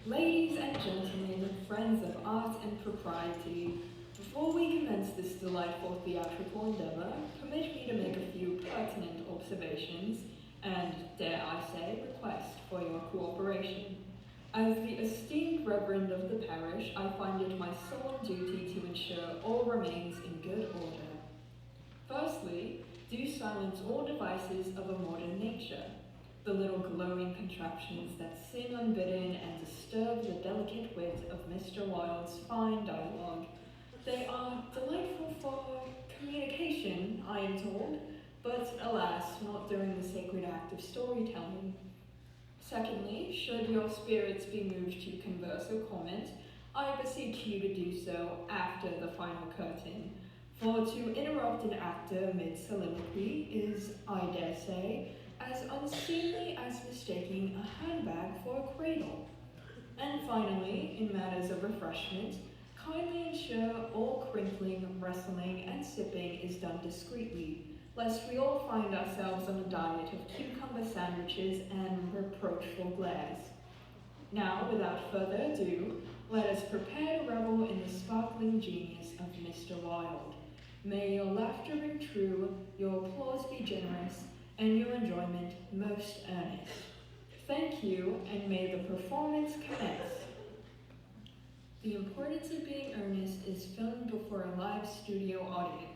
Ladies and gentlemen, friends of art and propriety, before we commence this delightful theatrical endeavor, permit me to make a few pertinent observations and, dare I say, request for your cooperation. As the esteemed reverend of the parish, I find it my solemn duty to ensure all remains in good order. Firstly, do silence all devices of a modern nature, the little glowing contraptions that sing unbidden and disturb the delicate wit of Mr. Wilde's fine dialogue. They are delightful for communication, I am told, but alas, not during the sacred act of storytelling. Secondly, should your spirits be moved to converse or comment, I beseech you to do so after the final curtain, for to interrupt an actor mid-soliloquy is, I dare say, as unseemly as mistaking a handbag for a cradle. And finally, in matters of refreshment, kindly ensure all crinkling, wrestling, and sipping is done discreetly, lest we all find ourselves on a diet of cucumber sandwiches and reproachful glares. Now, without further ado, let us prepare to revel in the sparkling genius of Mr. Wilde. May your laughter ring true, your applause be generous, and your enjoyment most earnest. Thank you, and may the performance commence. The Importance of Being Earnest is filmed before a live studio audience.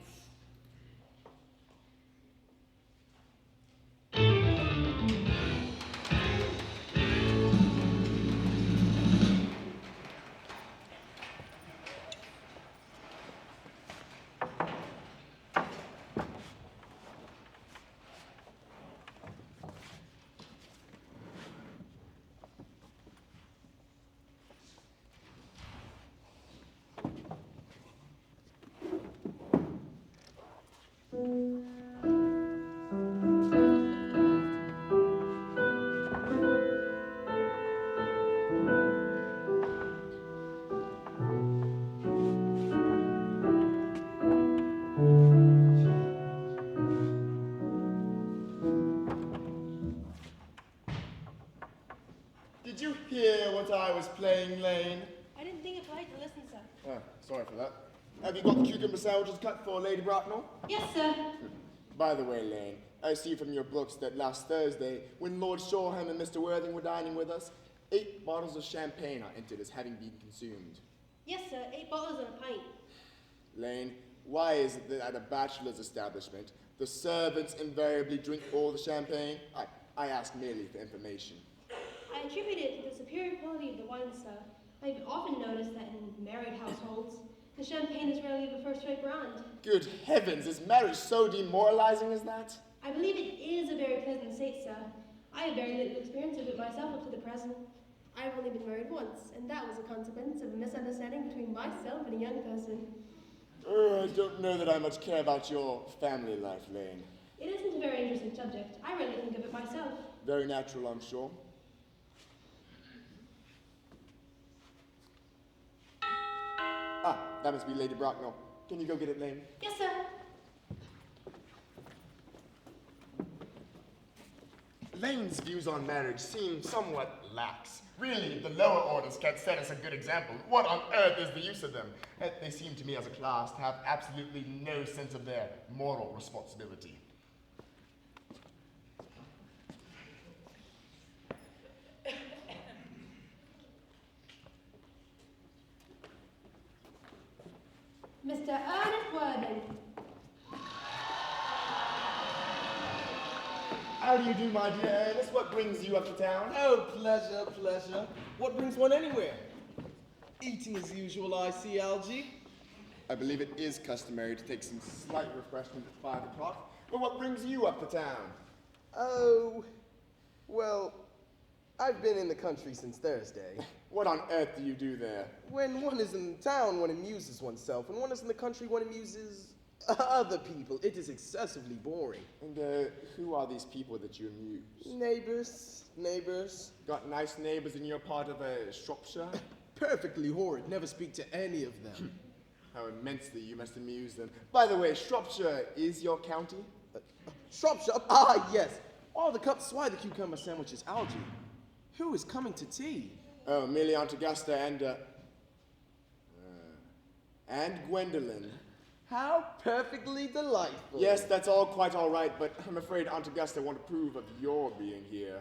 Did you hear what I was playing, Lane? I didn't think it polite to listen, sir. Oh, sorry for that. Have you got the cucumber sandwiches cut for Lady Bracknell? Yes, sir. By the way, Lane, I see from your books that last Thursday, when Lord Shoreham and Mr. Worthing were dining with us, 8 bottles of champagne are entered as having been consumed. Yes, sir. 8 bottles and a pint. Lane, why is it that at a bachelor's establishment, the servants invariably drink all the champagne? I ask merely for information. I attribute it to the superior quality of the wine, sir. I've often noticed that in married households, the champagne is rarely of a first-rate brand. Good heavens, is marriage so demoralizing as that? I believe it is a very pleasant state, sir. I have very little experience of it myself up to the present. I've only been married once, and that was a consequence of a misunderstanding between myself and a young person. I don't know that I much care about your family life, Lane. It isn't a very interesting subject. I rarely think of it myself. Very natural, I'm sure. Ah, that must be Lady Bracknell. Can you go get it, Lane? Yes, sir. Lane's views on marriage seem somewhat lax. Really, the lower orders can't set us a good example. What on earth is the use of them? They seem to me as a class to have absolutely no sense of their moral responsibility. Mr. Ernest Worthing. How do you do, my dear Ernest? What brings you up to town? Oh, pleasure, pleasure. What brings one anywhere? Eating as usual, I see, Algie. I believe it is customary to take some slight refreshment at 5 o'clock. But what brings you up to town? Oh, well, I've been in the country since Thursday. What on earth do you do there? When one is in town, one amuses oneself. When one is in the country, one amuses other people. It is excessively boring. And who are these people that you amuse? Neighbors. Got nice neighbors in your part of Shropshire? Perfectly horrid. Never speak to any of them. How immensely you must amuse them. By the way, Shropshire is your county? Shropshire? Ah, yes. All the cups, why the cucumber sandwiches, Algie? Who is coming to tea? Oh, merely Aunt Augusta and Gwendolyn. How perfectly delightful. Yes, that's all quite all right, but I'm afraid Aunt Augusta won't approve of your being here.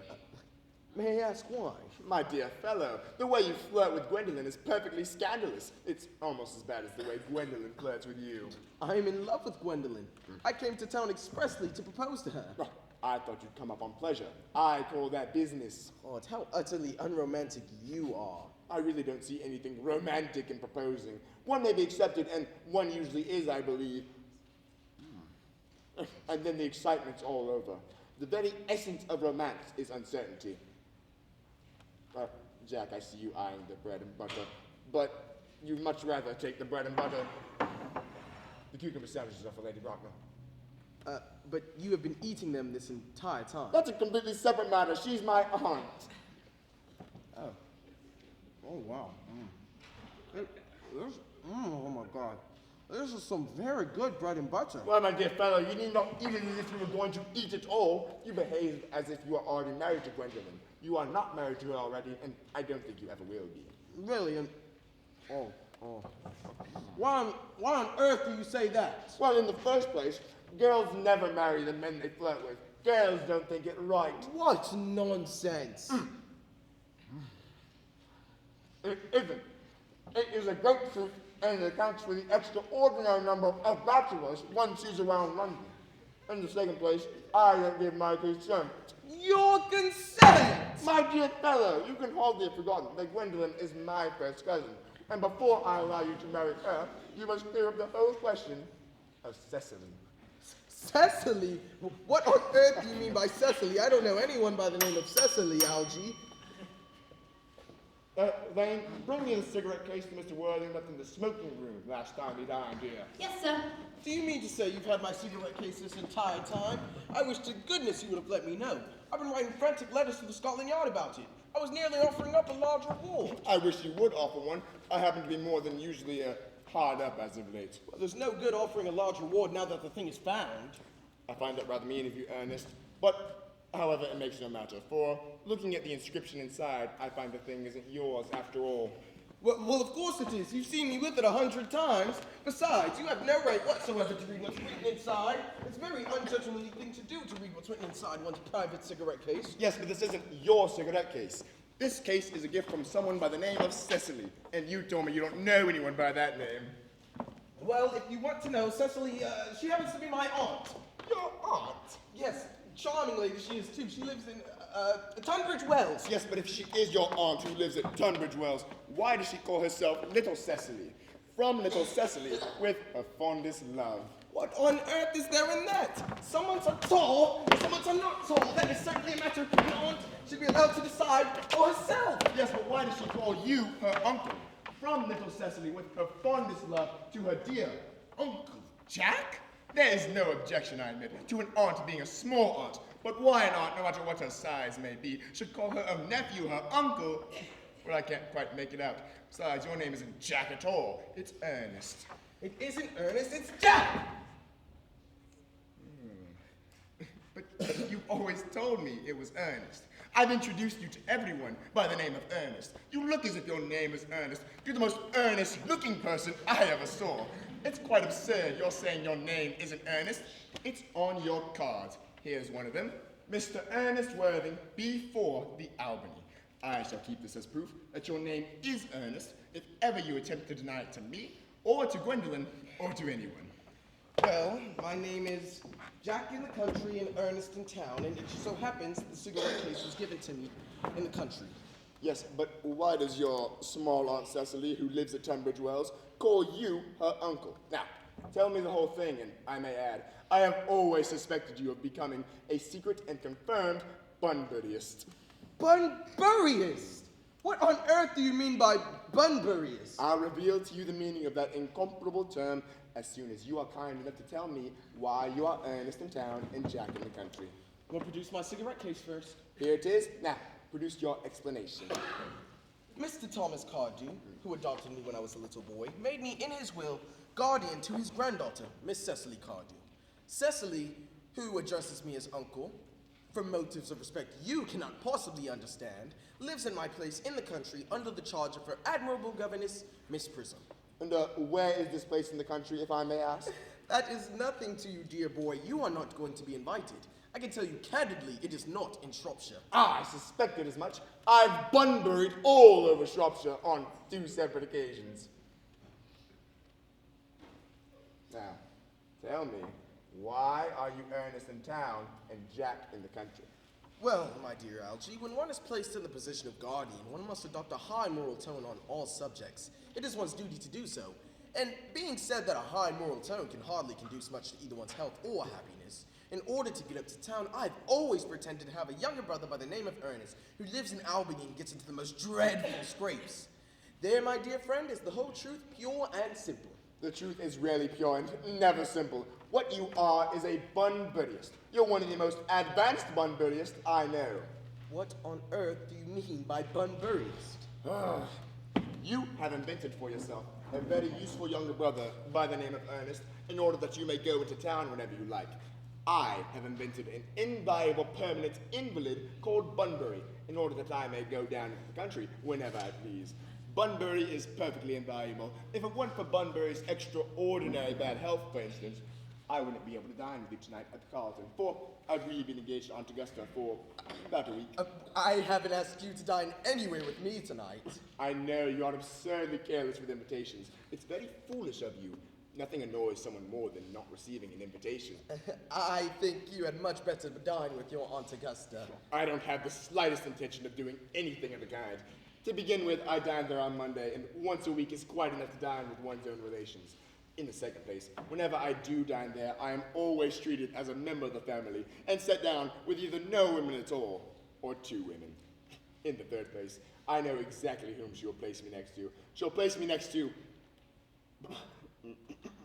May I ask why? My dear fellow, the way you flirt with Gwendolyn is perfectly scandalous. It's almost as bad as the way Gwendolyn flirts with you. I am in love with Gwendolyn. I came to town expressly to propose to her. Oh, I thought you'd come up on pleasure. I call that business. Oh, it's how utterly unromantic you are. I really don't see anything romantic in proposing. One may be accepted, and one usually is, I believe. And then the excitement's all over. The very essence of romance is uncertainty. Jack, I see you eyeing the bread and butter, but you'd much rather take the bread and butter. The cucumber sandwiches are for Lady Brockner. But you have been eating them this entire time. That's a completely separate matter. She's my aunt. Oh. Oh, wow. Oh, my God. This is some very good bread and butter. Well, my dear fellow, you need not eat it as if you were going to eat it all. You behave as if you are already married to Gwendolyn. You are not married to her already, and I don't think you ever will be. Really? Oh. Why on earth do you say that? Well, in the first place, girls never marry the men they flirt with. Girls don't think it right. What nonsense. It isn't. It is a great truth, and it accounts for the extraordinary number of bachelors one sees around London. In the second place, I don't give my consent. Your consent! My dear fellow, you can hardly have forgotten that Gwendolyn is my first cousin. And before I allow you to marry her, you must clear up the whole question of Cecily. Cecily? What on earth do you mean by Cecily? I don't know anyone by the name of Cecily, Algie. Lane, bring me the cigarette case Mr. Worthing left in the smoking room last time he dined here. Yes, sir. Do you mean to say you've had my cigarette case this entire time? I wish to goodness you would have let me know. I've been writing frantic letters to the Scotland Yard about it. I was nearly offering up a large reward. I wish you would offer one. I happen to be more than usually hard up as of late. Well, there's no good offering a large reward now that the thing is found. I find that rather mean of you, Ernest. But, however, it makes no matter. For, looking at the inscription inside, I find the thing isn't yours after all. Well, of course it is. You've seen me with it 100 times. Besides, you have no right whatsoever to read what's written inside. It's a very ungentlemanly thing to do to read what's written inside one's private cigarette case. Yes, but this isn't your cigarette case. This case is a gift from someone by the name of Cecily. And you told me you don't know anyone by that name. Well, if you want to know, Cecily, she happens to be my aunt. Your aunt? Yes, charming lady she is too. She lives in, Tunbridge Wells. Yes, but if she is your aunt who lives at Tunbridge Wells, why does she call herself Little Cecily? From Little Cecily, with her fondest love. What on earth is there in that? Someone's are tall, and someone's are not tall. That is certainly a matter an aunt should be allowed to decide for herself. Yes, but why does she call you her uncle? From Little Cecily, with her fondest love to her dear Uncle Jack? There is no objection, I admit, to an aunt being a small aunt. But why an aunt, no matter what her size may be, should call her own nephew her uncle? Well, I can't quite make it out. Besides, your name isn't Jack at all. It's Earnest. It isn't Ernest, it's Jack! But you always told me it was Earnest. I've introduced you to everyone by the name of Earnest. You look as if your name is Ernest. You're the most earnest-looking person I ever saw. It's quite absurd you're saying your name isn't Ernest. It's on your card. Here's one of them. Mr. Ernest Worthing, B4, the Albany. I shall keep this as proof that your name is Ernest if ever you attempt to deny it to me, or to Gwendolyn, or to anyone. Well, my name is Jack in the country and Ernest in town, and it just so happens that the cigarette case was given to me in the country. Yes, but why does your small Aunt Cecily, who lives at Tunbridge Wells, call you her uncle? Now, tell me the whole thing, and I may add, I have always suspected you of becoming a secret and confirmed Bunburyist. Bunburyist? What on earth do you mean by Bunburyist? I'll reveal to you the meaning of that incomparable term as soon as you are kind enough to tell me why you are Ernest in town and Jack in the country. We'll produce my cigarette case first. Here it is. Now, produce your explanation. Mr. Thomas Cardew, who adopted me when I was a little boy, made me, in his will, guardian to his granddaughter, Miss Cecily Cardew. Cecily, who addresses me as uncle, for motives of respect you cannot possibly understand, lives in my place in the country under the charge of her admirable governess, Miss Prism. And where is this place in the country, if I may ask? That is nothing to you, dear boy. You are not going to be invited. I can tell you candidly, it is not in Shropshire. I suspected as much. I've bunburied all over Shropshire on 2 separate occasions. Now, tell me, why are you Earnest in town and Jack in the country? Well, my dear Algie, when one is placed in the position of guardian, one must adopt a high moral tone on all subjects. It is one's duty to do so. And being said that a high moral tone can hardly conduce much to either one's health or happiness, in order to get up to town, I've always pretended to have a younger brother by the name of Earnest, who lives in Albany and gets into the most dreadful scrapes. There, my dear friend, is the whole truth, pure and simple. The truth is rarely pure and never simple. What you are is a bunburyist. You're one of the most advanced bunburyists I know. What on earth do you mean by bunburyist? You have invented for yourself a very useful younger brother by the name of Earnest in order that you may go into town whenever you like. I have invented an inviolable permanent invalid called Bunbury in order that I may go down into the country whenever I please. Bunbury is perfectly invaluable. If it weren't for Bunbury's extraordinary bad health, for instance, I wouldn't be able to dine with you tonight at the Carlton, for I've really been engaged to Aunt Augusta for about a week. I haven't asked you to dine anywhere with me tonight. I know you are absurdly careless with invitations. It's very foolish of you. Nothing annoys someone more than not receiving an invitation. I think you had much better dine with your Aunt Augusta. I don't have the slightest intention of doing anything of the kind. To begin with, I dine there on Monday, and once a week is quite enough to dine with one's own relations. In the second place, whenever I do dine there, I am always treated as a member of the family and set down with either no women at all or 2 women. In the third place, I know exactly whom she will place me next to. She'll place me next to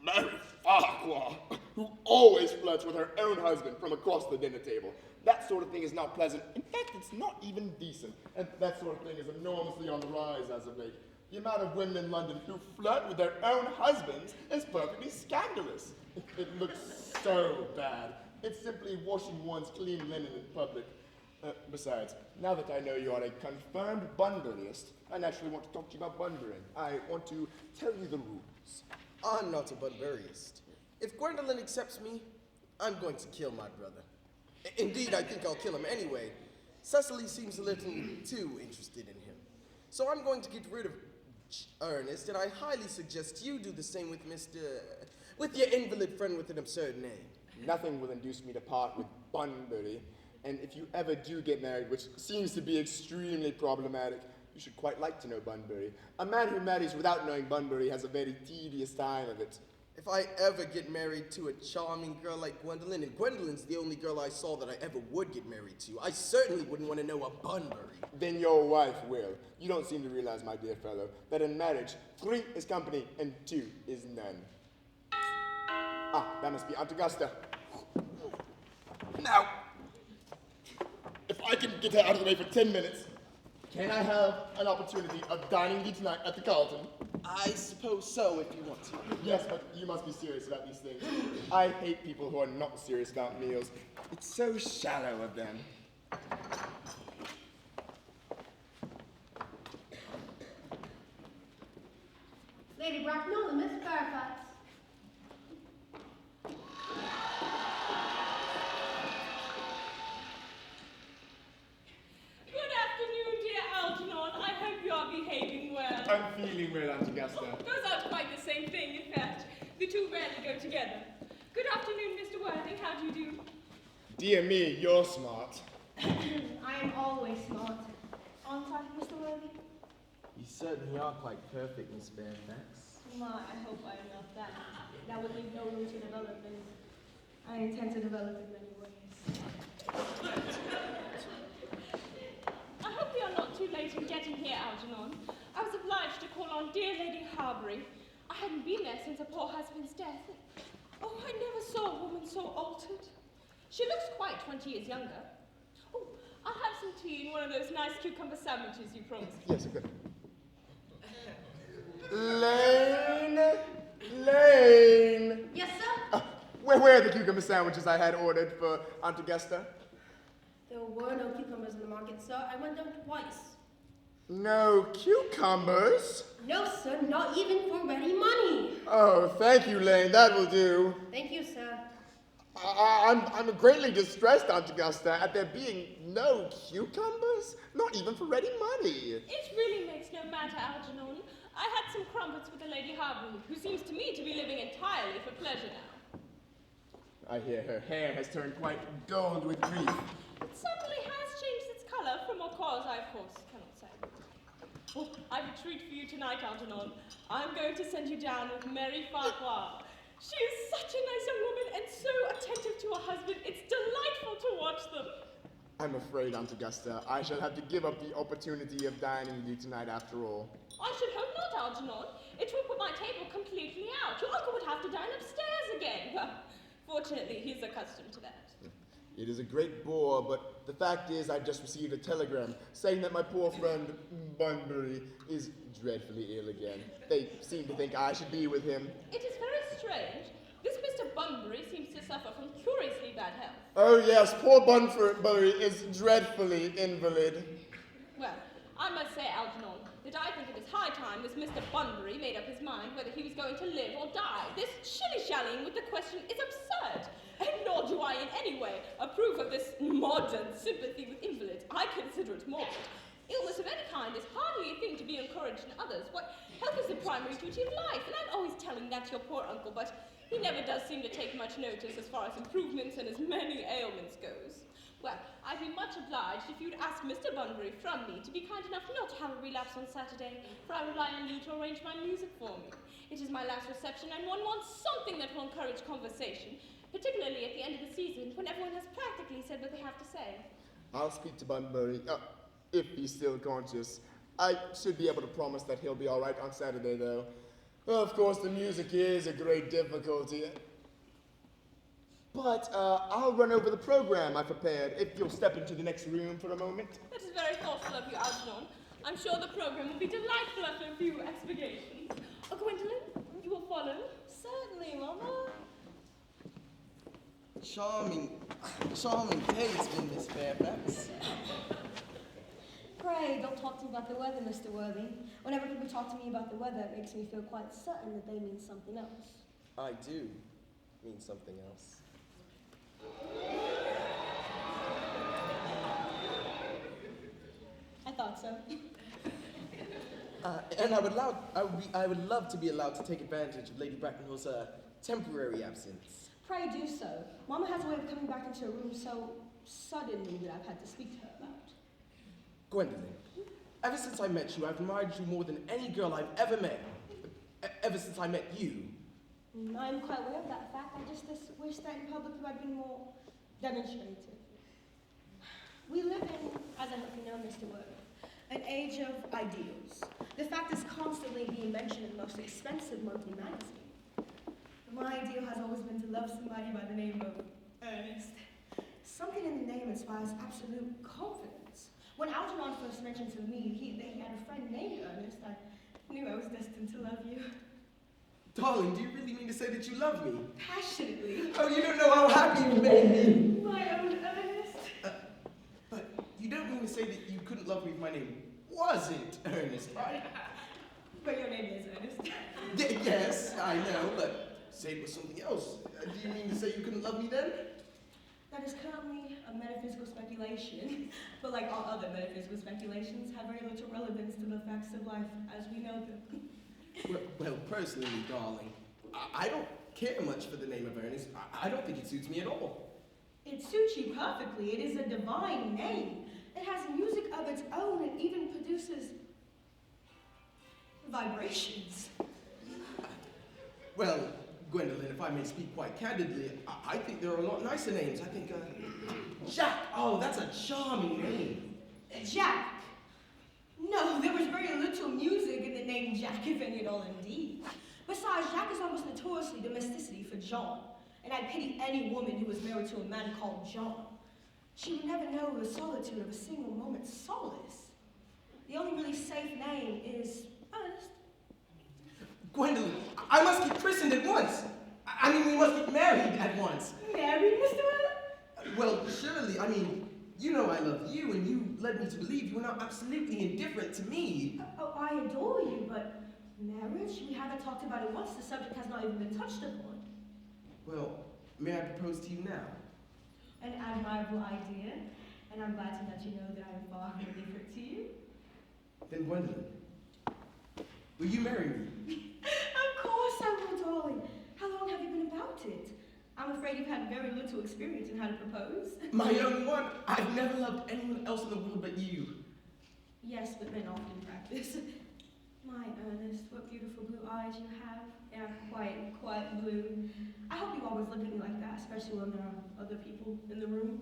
Mary Farquhar, who always flirts with her own husband from across the dinner table. That sort of thing is not pleasant. In fact, it's not even decent. And that sort of thing is enormously on the rise as of late. The amount of women in London who flirt with their own husbands is perfectly scandalous. It looks so bad. It's simply washing one's clean linen in public. Besides, now that I know you are a confirmed bunburyist, I naturally want to talk to you about bunburying. I want to tell you the rules. I'm not a bunburyist. If Gwendolyn accepts me, I'm going to kill my brother. Indeed, I think I'll kill him anyway. Cecily seems a little too interested in him. So I'm going to get rid of Earnest, and I highly suggest you do the same with your invalid friend with an absurd name. Nothing will induce me to part with Bunbury, and if you ever do get married, which seems to be extremely problematic, you should quite like to know Bunbury. A man who marries without knowing Bunbury has a very tedious time of it. If I ever get married to a charming girl like Gwendolyn, and Gwendolyn's the only girl I saw that I ever would get married to, I certainly wouldn't want to know a Bunbury. Then your wife will. You don't seem to realize, my dear fellow, that in marriage, 3 is company and 2 is none. Ah, that must be Aunt Augusta. Now, if I can get her out of the way for 10 minutes, can I have an opportunity of dining with you tonight at the Carlton? I suppose so, if you want to. Yes, but you must be serious about these things. I hate people who are not serious about meals. It's so shallow of them. Lady Bracknell and Miss Fairfax. Good afternoon, dear Algernon. I hope you are behaving well. I'm feeling well, Aunt Augusta. Those aren't quite the same thing, in fact. The two rarely go together. Good afternoon, Mr. Worthing. How do you do? Dear me, you're smart. I am always smart. Aren't I, Mr. Worthing? You certainly are quite perfect, Miss Fairfax. My, I hope I am not that. That would leave no room to development. I intend to develop in many ways. I hope we are not too late in getting here, Algernon. I was obliged to call on dear Lady Harbury. I hadn't been there since her poor husband's death. Oh, I never saw a woman so altered. She looks quite 20 years younger. Oh, I'll have some tea and one of those nice cucumber sandwiches you promised. Yes, good. Lane! Yes, sir? Where are the cucumber sandwiches I had ordered for Aunt Augusta? were no cucumbers in the market, sir. I went down twice. No cucumbers? No, sir, not even for ready money. Oh, thank you, Lane. That will do. Thank you, sir. I'm greatly distressed, Aunt Augusta, at there being no cucumbers, not even for ready money. It really makes no matter, Algernon. I had some crumpets with the Lady Harbury, who seems to me to be living entirely for pleasure now. I hear her hair has turned quite gold with grief. It certainly has changed its colour, from what cause I, of course, cannot say. Oh, I've a treat for you tonight, Algernon. I'm going to send you down with Mary Farquhar. She is such a nice young woman and so attentive to her husband. It's delightful to watch them. I'm afraid, Aunt Augusta, I shall have to give up the opportunity of dining with you tonight after all. I should hope not, Algernon. It will put my table completely out. Your uncle would have to dine upstairs again. Well, fortunately, he's accustomed to that. It is a great bore, but the fact is I've just received a telegram saying that my poor friend Bunbury is dreadfully ill again. They seem to think I should be with him. It is very strange. This Mr. Bunbury seems to suffer from curiously bad health. Oh yes, poor Bunbury is dreadfully invalid. Well, I must say, Algernon, that I think it is high time this Mr. Bunbury made up his mind whether he was going to live or die. This shilly-shallying with the question is absurd. And nor do I in any way approve of this modern sympathy with invalids. I consider it morbid. Illness of any kind is hardly a thing to be encouraged in others. Why, health is the primary duty of life, and I'm always telling that to your poor uncle, but he never does seem to take much notice as far as improvements and as many ailments goes. Well, I'd be much obliged if you'd ask Mr. Bunbury from me to be kind enough not to have a relapse on Saturday, for I rely on you to arrange my music for me. It is my last reception, and one wants something that will encourage conversation, particularly at the end of the season, when everyone has practically said what they have to say. I'll speak to Bunbury, if he's still conscious. I should be able to promise that he'll be all right on Saturday, though. Well, of course, the music is a great difficulty. But I'll run over the program I prepared, if you'll step into the next room for a moment. That is very thoughtful of you, Algernon. I'm sure the program will be delightful after a few expurgations. Oh, Gwendolyn, you will follow? Certainly, Mama. Charming day it's been, Miss Fairfax. Pray, don't talk to me about the weather, Mr. Worthing. Whenever people talk to me about the weather, it makes me feel quite certain that they mean something else. I do mean something else. I thought so. And I would love to be allowed to take advantage of Lady Brackenhill's temporary absence. Pray do so. Mama has a way of coming back into a room so suddenly that I've had to speak to her about. Gwendolyn, ever since I met you, I've admired you more than any girl I've ever met. Ever since I met you. I'm quite aware of that fact. I just wish that in public you had been more demonstrative. We live in, as I hope you know, Mr. Worthing, an age of ideals. The fact is constantly being mentioned in the most expensive monthly magazine. My ideal has always been to love somebody by the name of Earnest. Something in the name inspires absolute confidence. When Algernon first mentioned to me that he had a friend named Earnest, I knew I was destined to love you. Darling, do you really mean to say that you love me? Passionately. Oh, you don't know how happy you made me. My own Earnest. But you don't mean to say that you couldn't love me if my name wasn't Earnest, right? But your name is Earnest. Yes, I know, but say it was something else. Do you mean to say you couldn't love me then? That is currently a metaphysical speculation, but like all other metaphysical speculations, have very little relevance to the facts of life as we know them. Well, personally, darling, I don't care much for the name of Earnest. I don't think it suits me at all. It suits you perfectly. It is a divine name. It has music of its own and even produces vibrations. Well, Gwendolyn, if I may speak quite candidly, I think there are a lot nicer names. I think, Jack. Oh, that's a charming name. Jack. No, there was very little music in the name Jack, if any at all, indeed. Besides, Jack is almost notoriously domesticity for John, and I pity any woman who was married to a man called John. She would never know the solitude of a single moment's solace. The only really safe name is Earnest. Gwendolyn, I must get christened at once. I mean, we must get married at once. Married, Mr. Worthing? Well, surely, I mean, You know I love you, and you led me to believe you were not absolutely indifferent to me. Oh, I adore you, but marriage? We haven't talked about it once. The subject has not even been touched upon. Well, may I propose to you now? An admirable idea, and I'm glad to let you know that I am far from indifferent to you. Then Gwendolyn, will you marry me? Of course I will, darling. How long have you been about it? I'm afraid you've had very little experience in how to propose. My young one, I've never loved anyone else in the world but you. Yes, but men often practice. My Ernest, what beautiful blue eyes you have. They are quite blue. I hope you always look at me like that, especially when there are other people in the room.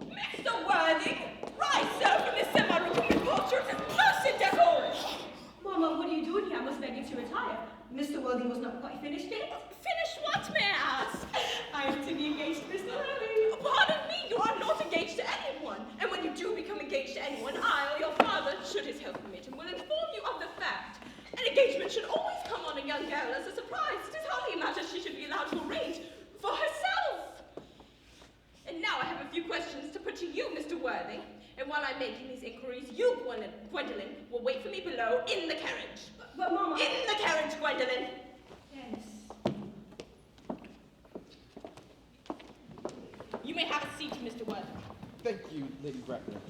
Mr. Worthing, rise, sir, from this semi-room with portraits as close and decorous. Mama, what are you doing here? I must beg you to retire. Mr. Worthing was not quite finished yet. Finish what, may I ask? I am to be engaged to Mr. Worthing. Pardon me, you are not engaged to anyone. And when you do become engaged to anyone, I or your father, should his health permit, will inform you of the fact. An engagement should always come on a young girl as a surprise. It is hardly a matter she should be allowed to arrange for herself. And now I have a few questions to put to you, Mr. Worthing. And while I'm making these inquiries, you, Gwendolyn, will wait for me below in the carriage. But Mama... In the carriage, Gwendolyn. Yes. You may have a seat, Mr. Worthing. Thank you, Lady Bracknell.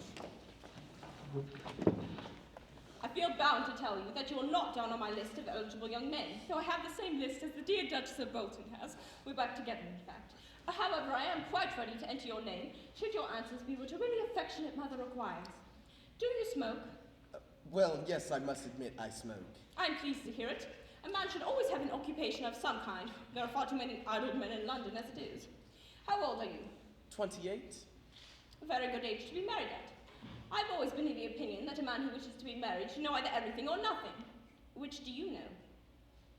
I feel bound to tell you that you are not down on my list of eligible young men, though I have the same list as the dear Duchess of Bolton has. We're back together, in fact. However, I am quite ready to enter your name, should your answers be what a really affectionate mother requires. Do you smoke? Well, yes, I must admit I smoke. I'm pleased to hear it. A man should always have an occupation of some kind. There are far too many idle men in London as it is. How old are you? 28? A very good age to be married at. I've always been of the opinion that a man who wishes to be married should know either everything or nothing. Which do you know?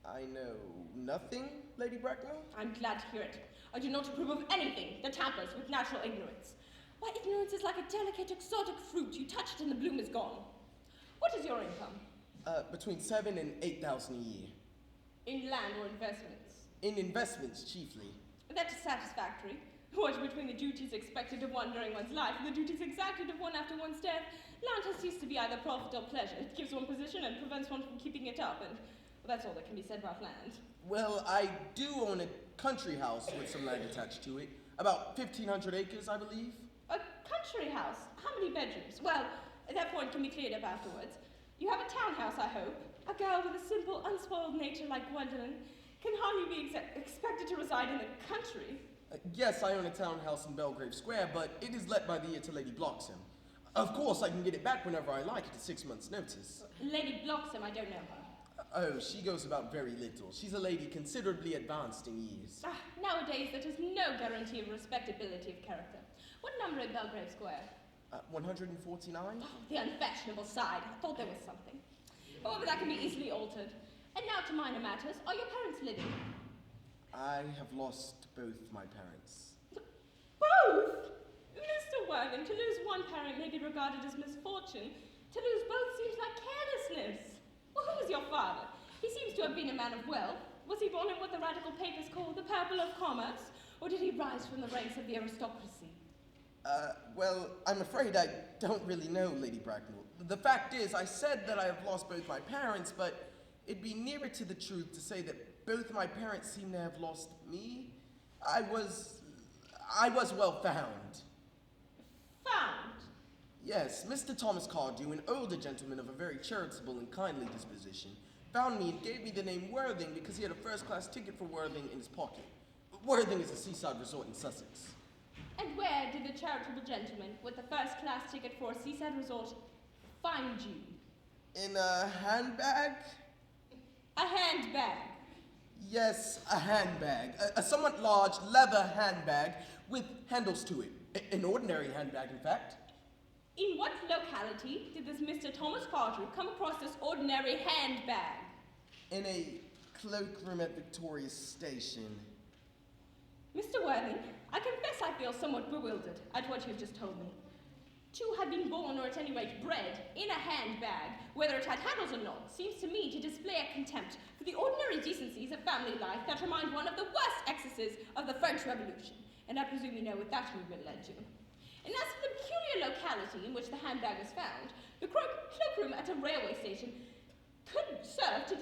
I know nothing, Lady Bracknell? I'm glad to hear it. I do not approve of anything that tampers with natural ignorance. Why, ignorance is like a delicate, exotic fruit. You touch it and the bloom is gone. What is your income? Between 7,000 and 8,000 a year. In land or investments? In investments, chiefly. That is satisfactory. What between the duties expected of one during one's life and the duties exacted of one after one's death, land has ceased to be either profit or pleasure. It gives one position and prevents one from keeping it up, and well, that's all that can be said about land. Well, I do own a country house with some land attached to it. About 1,500 acres, I believe. A country house? How many bedrooms? Well, that point can be cleared up afterwards. You have a townhouse, I hope. A girl with a simple, unspoiled nature like Gwendolyn can hardly be expected to reside in the country. Yes, I own a townhouse in Belgrave Square, but it is let by the year to Lady Bloxham. Of course, I can get it back whenever I like at a 6 months' notice. Lady Bloxham, I don't know her. Oh, she goes about very little. She's a lady considerably advanced in years. Nowadays, that is no guarantee of respectability of character. What number in Belgrave Square? 149? Oh, the unfashionable side. I thought there was something. However, that can be easily altered. And now to minor matters. Are your parents living? I have lost both my parents. Both? Mr. Worthing, to lose one parent may be regarded as misfortune. To lose both seems like carelessness. Well, who was your father? He seems to have been a man of wealth. Was he born in what the radical papers call the purple of commerce? Or did he rise from the ranks of the aristocracy? Well, I'm afraid I don't really know, Lady Bracknell. The fact is, I said that I have lost both my parents, but it'd be nearer to the truth to say that both my parents seem to have lost me. I was well found. Found? Yes, Mr. Thomas Cardew, an older gentleman of a very charitable and kindly disposition, found me and gave me the name Worthing because he had a first-class ticket for Worthing in his pocket. Worthing is a seaside resort in Sussex. And where did the charitable gentleman with the first-class ticket for a seaside resort find you? In a handbag? A handbag. Yes, a handbag. A somewhat large leather handbag with handles to it. An ordinary handbag, in fact. In what locality did this Mr. Thomas Cardew come across this ordinary handbag? In a cloakroom at Victoria Station. Mr. Worthing, I confess I feel somewhat bewildered at what you've just told me. To have been born, or at any rate bred, in a handbag, whether it had handles or not, seems to me to display a contempt for the ordinary decencies of family life that remind one of the worst excesses of the French Revolution, and I presume you know what that movement led to. And as for the peculiar locality in which the handbag was found, the cloakroom at a railway station could serve to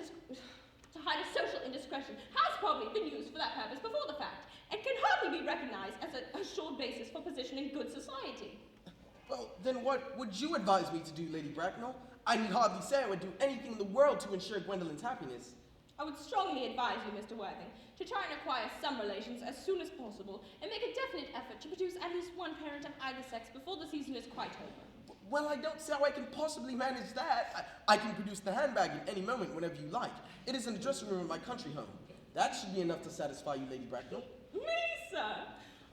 hide a social indiscretion, has probably been used for that purpose before the fact, and can hardly be recognized as an assured basis for position in good society. Well, then what would you advise me to do, Lady Bracknell? I need hardly say I would do anything in the world to ensure Gwendolyn's happiness. I would strongly advise you, Mr. Worthing, to try and acquire some relations as soon as possible, and make a definite effort to produce at least one parent of either sex before the season is quite over. Well, I don't see how I can possibly manage that. I can produce the handbag at any moment, whenever you like. It is in the dressing room of my country home. That should be enough to satisfy you, Lady Bracknell. Me, sir?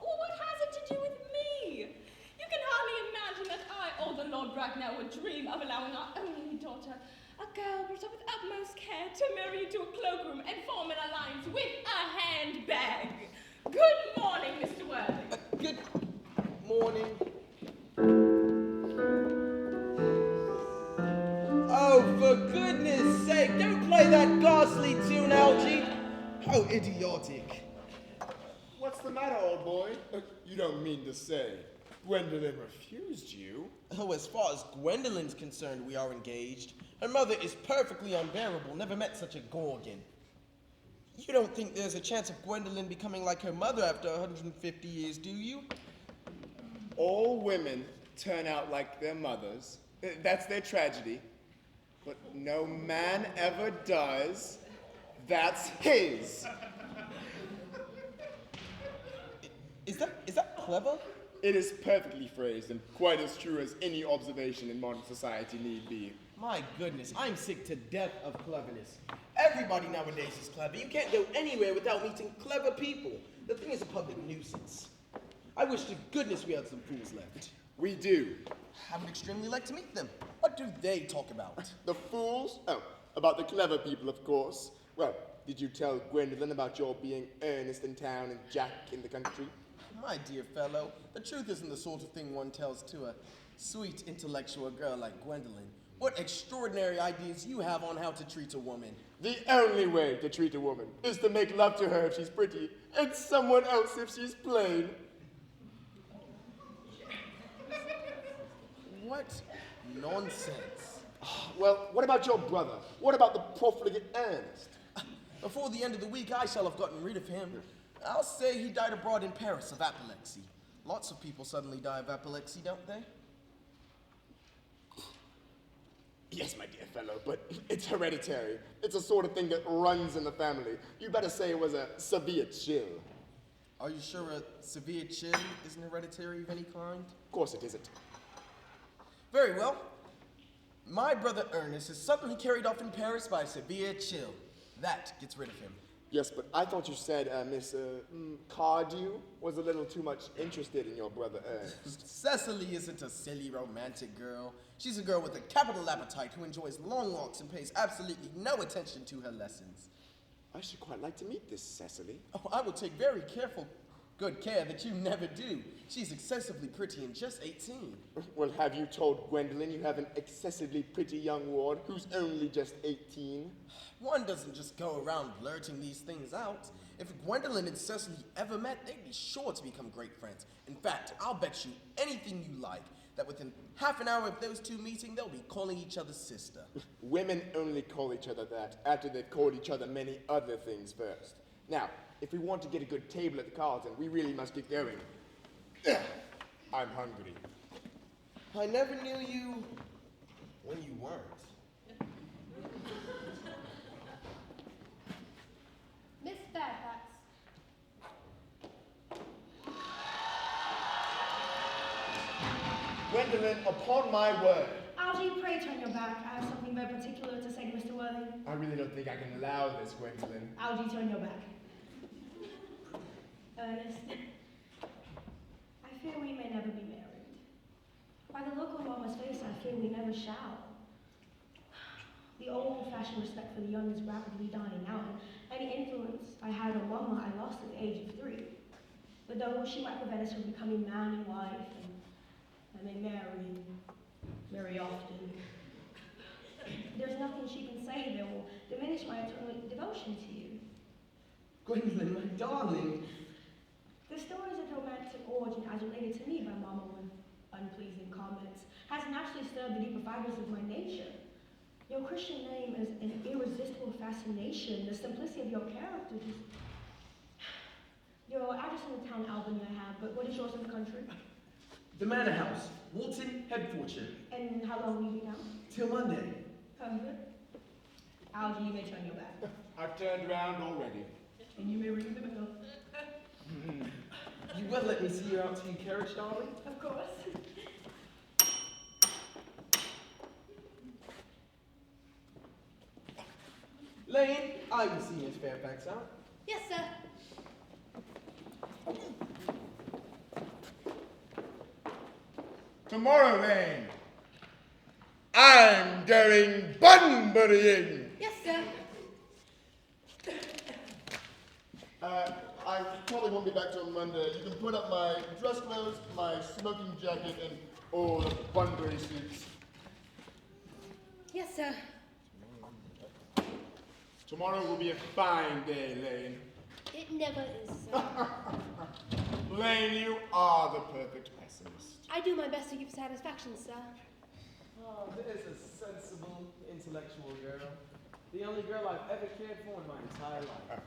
Well, what has it to do with me? You can hardly imagine that I or the Lord Bracknell would dream of allowing our only daughter, a girl brought up with utmost care, to marry into a cloakroom and form an alliance with a handbag. Good morning, Mr. Worthing. Good morning. Oh, for goodness sake, don't play that ghastly tune, Algie. How idiotic. What's the matter, old boy? You don't mean to say Gwendolyn refused you? Oh, as far as Gwendolyn's concerned, we are engaged. Her mother is perfectly unbearable. Never met such a gorgon. You don't think there's a chance of Gwendolyn becoming like her mother after 150 years, do you? All women turn out like their mothers. That's their tragedy. But no man ever does. That's his. Is that clever? It is perfectly phrased and quite as true as any observation in modern society need be. My goodness, I'm sick to death of cleverness. Everybody nowadays is clever. You can't go anywhere without meeting clever people. The thing is a public nuisance. I wish to goodness we had some fools left. We do. I would extremely like to meet them. What do they talk about? The fools? Oh, about the clever people, of course. Well, did you tell Gwendolyn about your being Earnest in town and Jack in the country? My dear fellow, the truth isn't the sort of thing one tells to a sweet, intellectual girl like Gwendolyn. What extraordinary ideas you have on how to treat a woman. The only way to treat a woman is to make love to her if she's pretty, and someone else if she's plain. What nonsense. Well, what about your brother? What about the profligate Earnest? Before the end of the week, I shall have gotten rid of him. I'll say he died abroad in Paris of epilepsy. Lots of people suddenly die of epilepsy, don't they? Yes, my dear fellow, but it's hereditary. It's a sort of thing that runs in the family. You better say it was a severe chill. Are you sure a severe chill isn't hereditary of any kind? Of course it isn't. Very well. My brother Ernest is suddenly carried off in Paris by a severe chill. That gets rid of him. Yes, but I thought you said Miss Cardew was a little too much interested in your brother Ernest. Cecily isn't a silly romantic girl. She's a girl with a capital appetite who enjoys long walks and pays absolutely no attention to her lessons. I should quite like to meet this Cecily. Oh, I will take very good care that you never do. She's excessively pretty and just 18. Well, have you told Gwendolyn you have an excessively pretty young ward who's only just 18? One doesn't just go around blurting these things out. If Gwendolyn and Cecily ever met, they'd be sure to become great friends. In fact, I'll bet you anything you like that within half an hour of those two meeting, they'll be calling each other sister. Women only call each other that after they've called each other many other things first. Now, if we want to get a good table at the Carlton, we really must get going. I'm hungry. I never knew you when you weren't. Miss Fairfax. Gwendolyn, upon my word. Algie, pray turn your back. I have something very particular to say to Mr. Worthing. I really don't think I can allow this, Gwendolyn. Algie, turn your back. Ernest, I fear we may never be married. By the look on Mama's face, I fear we never shall. The old-fashioned respect for the young is rapidly dying out, and any influence I had on Mama I lost at the age of 3. But though she might prevent us from becoming man and wife, and I may marry very often, there's nothing she can say that will diminish my eternal devotion to you. Gwendolyn, my darling. The stories of romantic origin as related to me by Mama were unpleasing comments has naturally stirred the deeper fibers of my nature. Your Christian name is an irresistible fascination. The simplicity of your characters. Your address in the town Albany I have, but what is yours in the country? The Manor House, Walton, Hertfordshire. And how long will you be down? Till Monday. Perfect. Algie, you may turn your back. I've turned around already. And you may ring the bell. You will let me see you out to your carriage, darling? Of course. Lane, I will see Miss Fairfax out. Yes, sir. Tomorrow, Lane, I'm going bunburying. Yes, sir. I probably won't be back till Monday. You can put up my dress clothes, my smoking jacket, and all the Bunbury suits. Yes, sir. Tomorrow will be a fine day, Lane. It never is, sir. Lane, you are the perfect pessimist. I do my best to give satisfaction, sir. Oh, there's a sensible, intellectual girl. The only girl I've ever cared for in my entire life.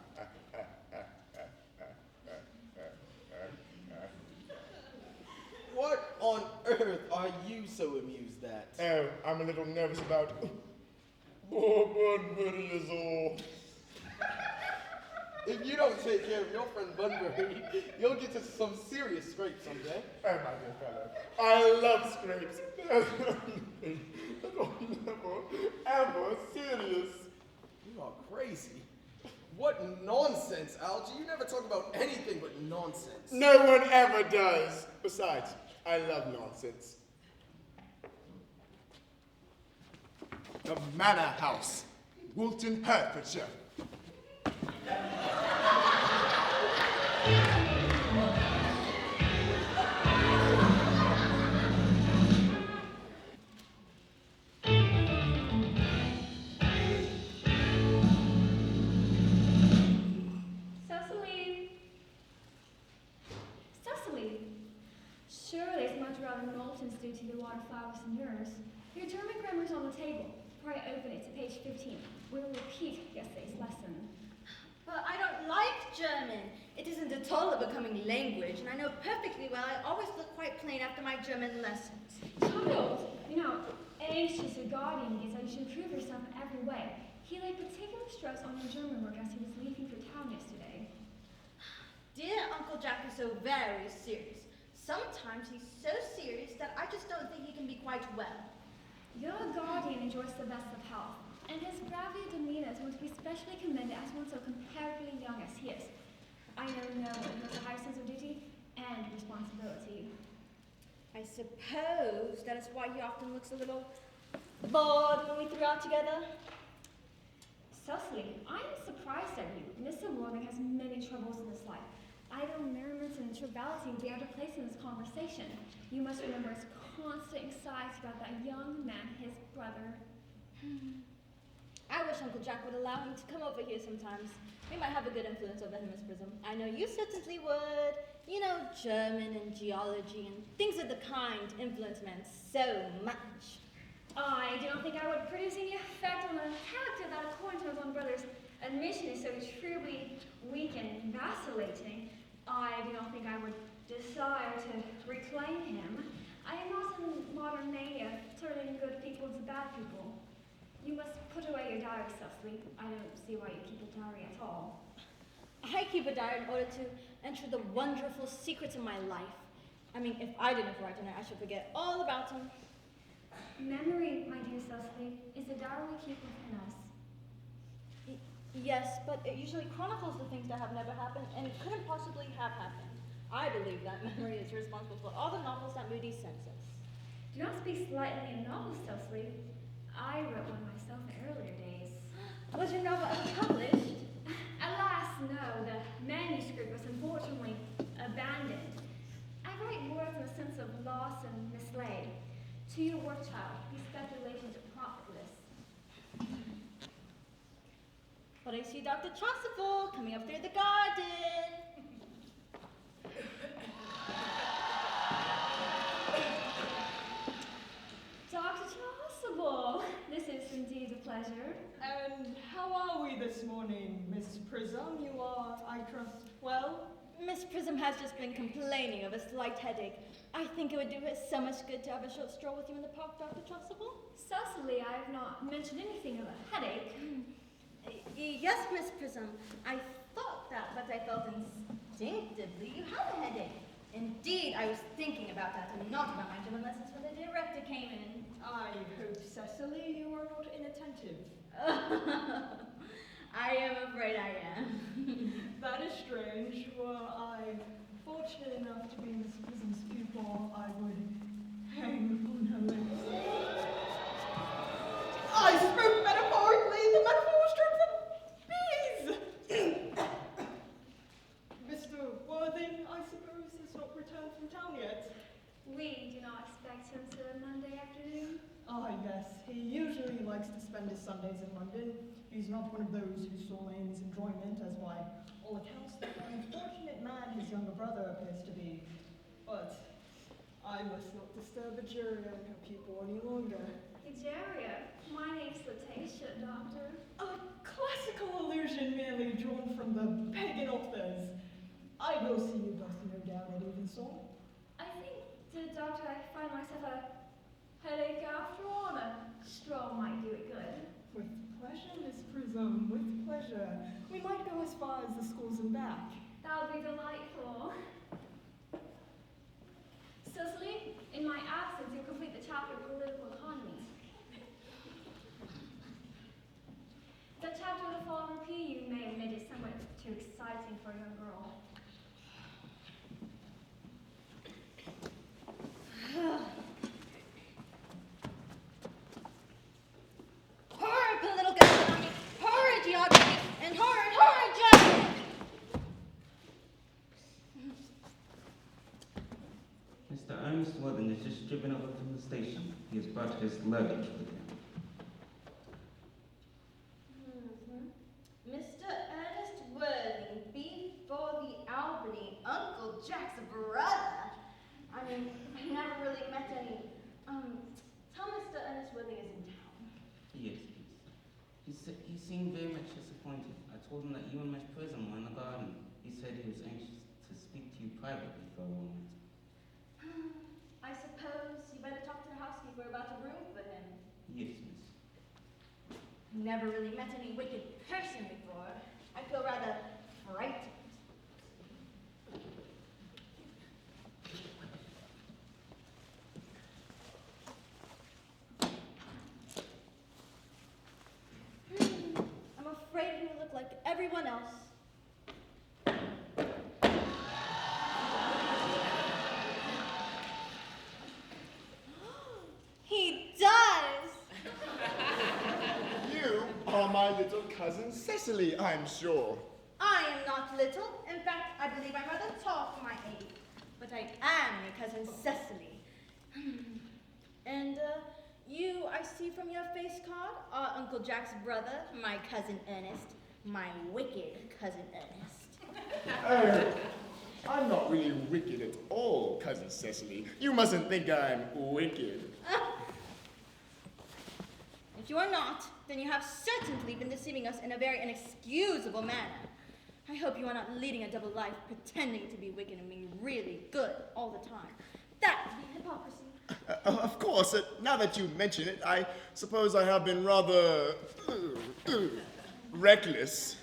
What on earth are you so amused at? Oh, I'm a little nervous about... Poor Bunbury is all. If you don't take care of your friend Bunbury, you'll get into some serious scrape someday. Oh, my dear fellow, I love scrapes. Never, ever serious. You are crazy. What nonsense, Algie. You never talk about anything but nonsense. No one ever does. Besides, I love nonsense. The Manor House, Walton, Hertfordshire. Cecily! Surely it's much rather Knowlton's due to the water flowers than yours. Your German grammar's on the table. Before I open it to page 15, we'll repeat yesterday's lesson. But I don't like German. It isn't at all a becoming language, and I know perfectly well I always look quite plain after my German lessons. Child, you know, anxious your guardian is that you should improve yourself in every way. He laid particular stress on your German work as he was leaving for town yesterday. Dear Uncle Jack is so very serious. Sometimes he's so serious that I just don't think he can be quite well. Your guardian enjoys the best of health, and his gravity of demeanor is one to be specially commended as one so comparatively young as he is. I know that he has a high sense of duty and responsibility. I suppose that is why he often looks a little bored when we three are together. Cecily, I am surprised at you. Mr. Morgan has many troubles in his life. Idle merriments and triviality would be out of place in this conversation. You must remember his constant anxiety about that young man, his brother. I wish Uncle Jack would allow him to come over here sometimes. We might have a good influence over him, Miss Prism. I know you certainly would. You know, German and geology and things of the kind influence men so much. I do not think I would produce any effect on the character that, according to his own brother's admission, is so truly weak and vacillating. I do not think I would desire to reclaim him. I am not in modern mania of turning good people into bad people. You must put away your diary, Cecily. I don't see why you keep a diary at all. I keep a diary in order to enter the wonderful secrets of my life. I mean, if I didn't write in it, I should forget all about him. Memory, my dear Cecily, is the diary we keep within us. Yes, but it usually chronicles the things that have never happened and couldn't possibly have happened. I believe that memory is responsible for all the novels that Moody sends us. Do not speak slightly in novels, Cecily. I wrote one myself in earlier days. Was your novel ever published? Alas, no. The manuscript was unfortunately abandoned. I write words in a sense of loss and mislaid. To your work, child, these speculations are profitless. But I see Dr. Chasuble coming up through the garden. a pleasure. And how are we this morning, Miss Prism? You are, I trust, well? Miss Prism has just been complaining of a slight headache. I think it would do her so much good to have a short stroll with you in the park, Dr. Trustable. Cecily, I have not mentioned anything of a headache. Yes, Miss Prism. I thought that, but I felt instinctively you had a headache. Indeed, I was thinking about that and not about my German lessons when the director came in. I hope, Cecily, you are not inattentive. I am afraid I am. That is strange. Were I fortunate enough to be Miss Prism's pupil, I would hang on her lips. I spoke metaphorically. The metaphor was true for bees. Mr. Worthing, I suppose, has not returned from town yet. We do not expect him till Monday afternoon. Ah, yes. He usually likes to spend his Sundays in London. He's not one of those whose sole aim is enjoyment, as by all accounts the unfortunate man his younger brother appears to be. But I must not disturb Egeria and her pupil any longer. Egeria, my name's Letitia, Doctor. A classical allusion merely drawn from the pagan authors. I will see you both no down at Evensong. I think, Doctor, I find myself a headache after all, and a stroll might do it good. With pleasure, Miss Prism, with pleasure. We might go as far as the schools and back. That would be delightful. Cecily, in my absence, you'll complete the chapter of political economy. The chapter of the fall repeat you may admit is somewhat too exciting for a young girl. Horrid political economy, horrid geography, and horrid geography! Mr. Ernest Worthing is just driven over from the station. He has brought his luggage with him. Mr. Ernest Worthing, before the Albany, Uncle Jack's brother. I mean, I never really met any. Tell Mr. Ernest Worthing is in town. Yes, please. He seemed very much disappointed. I told him that you and Miss Prism were in the garden. He said he was anxious to speak to you privately for a moment. I suppose you better talk to the housekeeper about a room for him. Yes, miss. Never really met any wicked person before. I feel rather frightened. I'm afraid he will look like everyone else. He does! You are my little cousin Cecily, I'm sure. I am not little. In fact, I believe I'm rather tall for my age. But I am your cousin Cecily. And, you, I see from your face card, are Uncle Jack's brother, my cousin Ernest, my wicked cousin Ernest. I'm not really wicked at all, cousin Cecily. You mustn't think I'm wicked. If you are not, then you have certainly been deceiving us in a very inexcusable manner. I hope you are not leading a double life, pretending to be wicked and being really good all the time. That would be hypocrisy. Of course, now that you mention it, I suppose I have been rather reckless.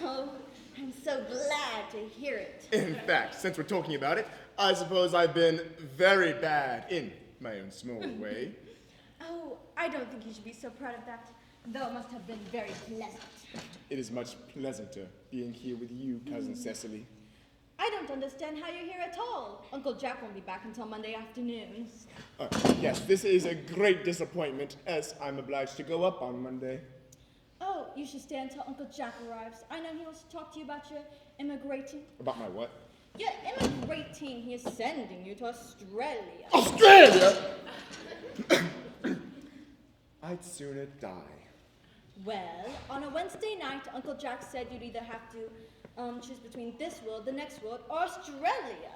Oh, I'm so glad to hear it. In fact, since we're talking about it, I suppose I've been very bad in my own small way. Oh, I don't think you should be so proud of that, though it must have been very pleasant. It is much pleasanter being here with you, cousin Cecily. I don't understand how you're here at all. Uncle Jack won't be back until Monday afternoon. Yes, this is a great disappointment, as I'm obliged to go up on Monday. Oh, you should stay until Uncle Jack arrives. I know he wants to talk to you about your immigrating. About my what? Your immigrating. He is sending you to Australia. Australia? I'd sooner die. Well, on a Wednesday night, Uncle Jack said you'd either have to choose between this world, the next world, or Australia.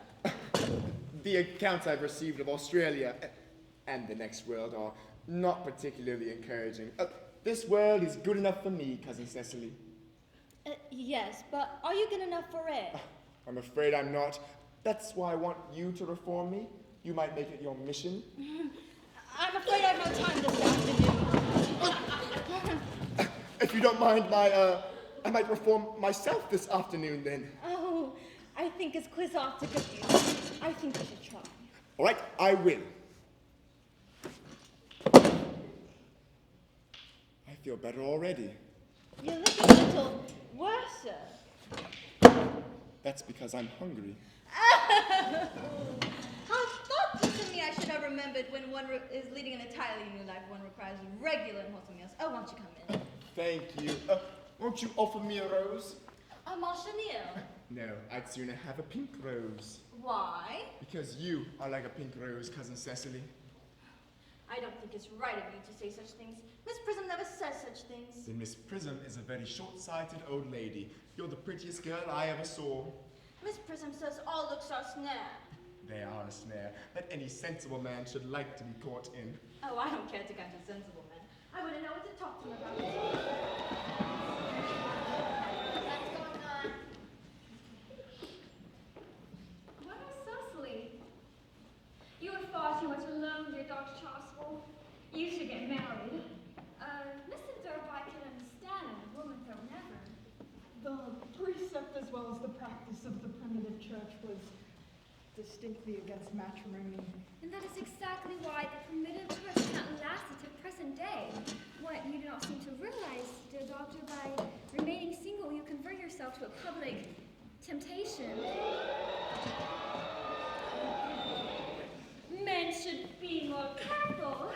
The accounts I've received of Australia and the next world are not particularly encouraging. this world is good enough for me, Cousin Cecily. Yes, but are you good enough for it? I'm afraid I'm not. That's why I want you to reform me. You might make it your mission. I'm afraid I have no time this afternoon. If you don't mind, I might reform myself this afternoon then. Oh, I think it's quiz off to good you. I think you should try. All right, I will. I feel better already. You're looking a little worse. That's because I'm hungry. I thought you told me I should have remembered when one is leading an entirely new life, one requires regular and wholesome meals. Oh, won't you come in? Thank you. Won't you offer me a rose? Mon chenille. No, I'd sooner have a pink rose. Why? Because you are like a pink rose, Cousin Cecily. I don't think it's right of you to say such things. Miss Prism never says such things. Then Miss Prism is a very short-sighted old lady. You're the prettiest girl I ever saw. Miss Prism says all looks are snare. They are a snare that any sensible man should like to be caught in. Oh, I don't care to catch a sensible man. I wouldn't know what to talk to him about. What's going on? Well, Cecily, you are far too much alone, dear Dr. Choswell. You should get married. Mr. Durby can understand a woman though never. The precept as well as the practice of the primitive church was distinctly against matrimony. And that is exactly why the primitive church has not lasted to present day. What you do not seem to realize, dear doctor, by remaining single, you convert yourself to a public temptation. Men should be more careful.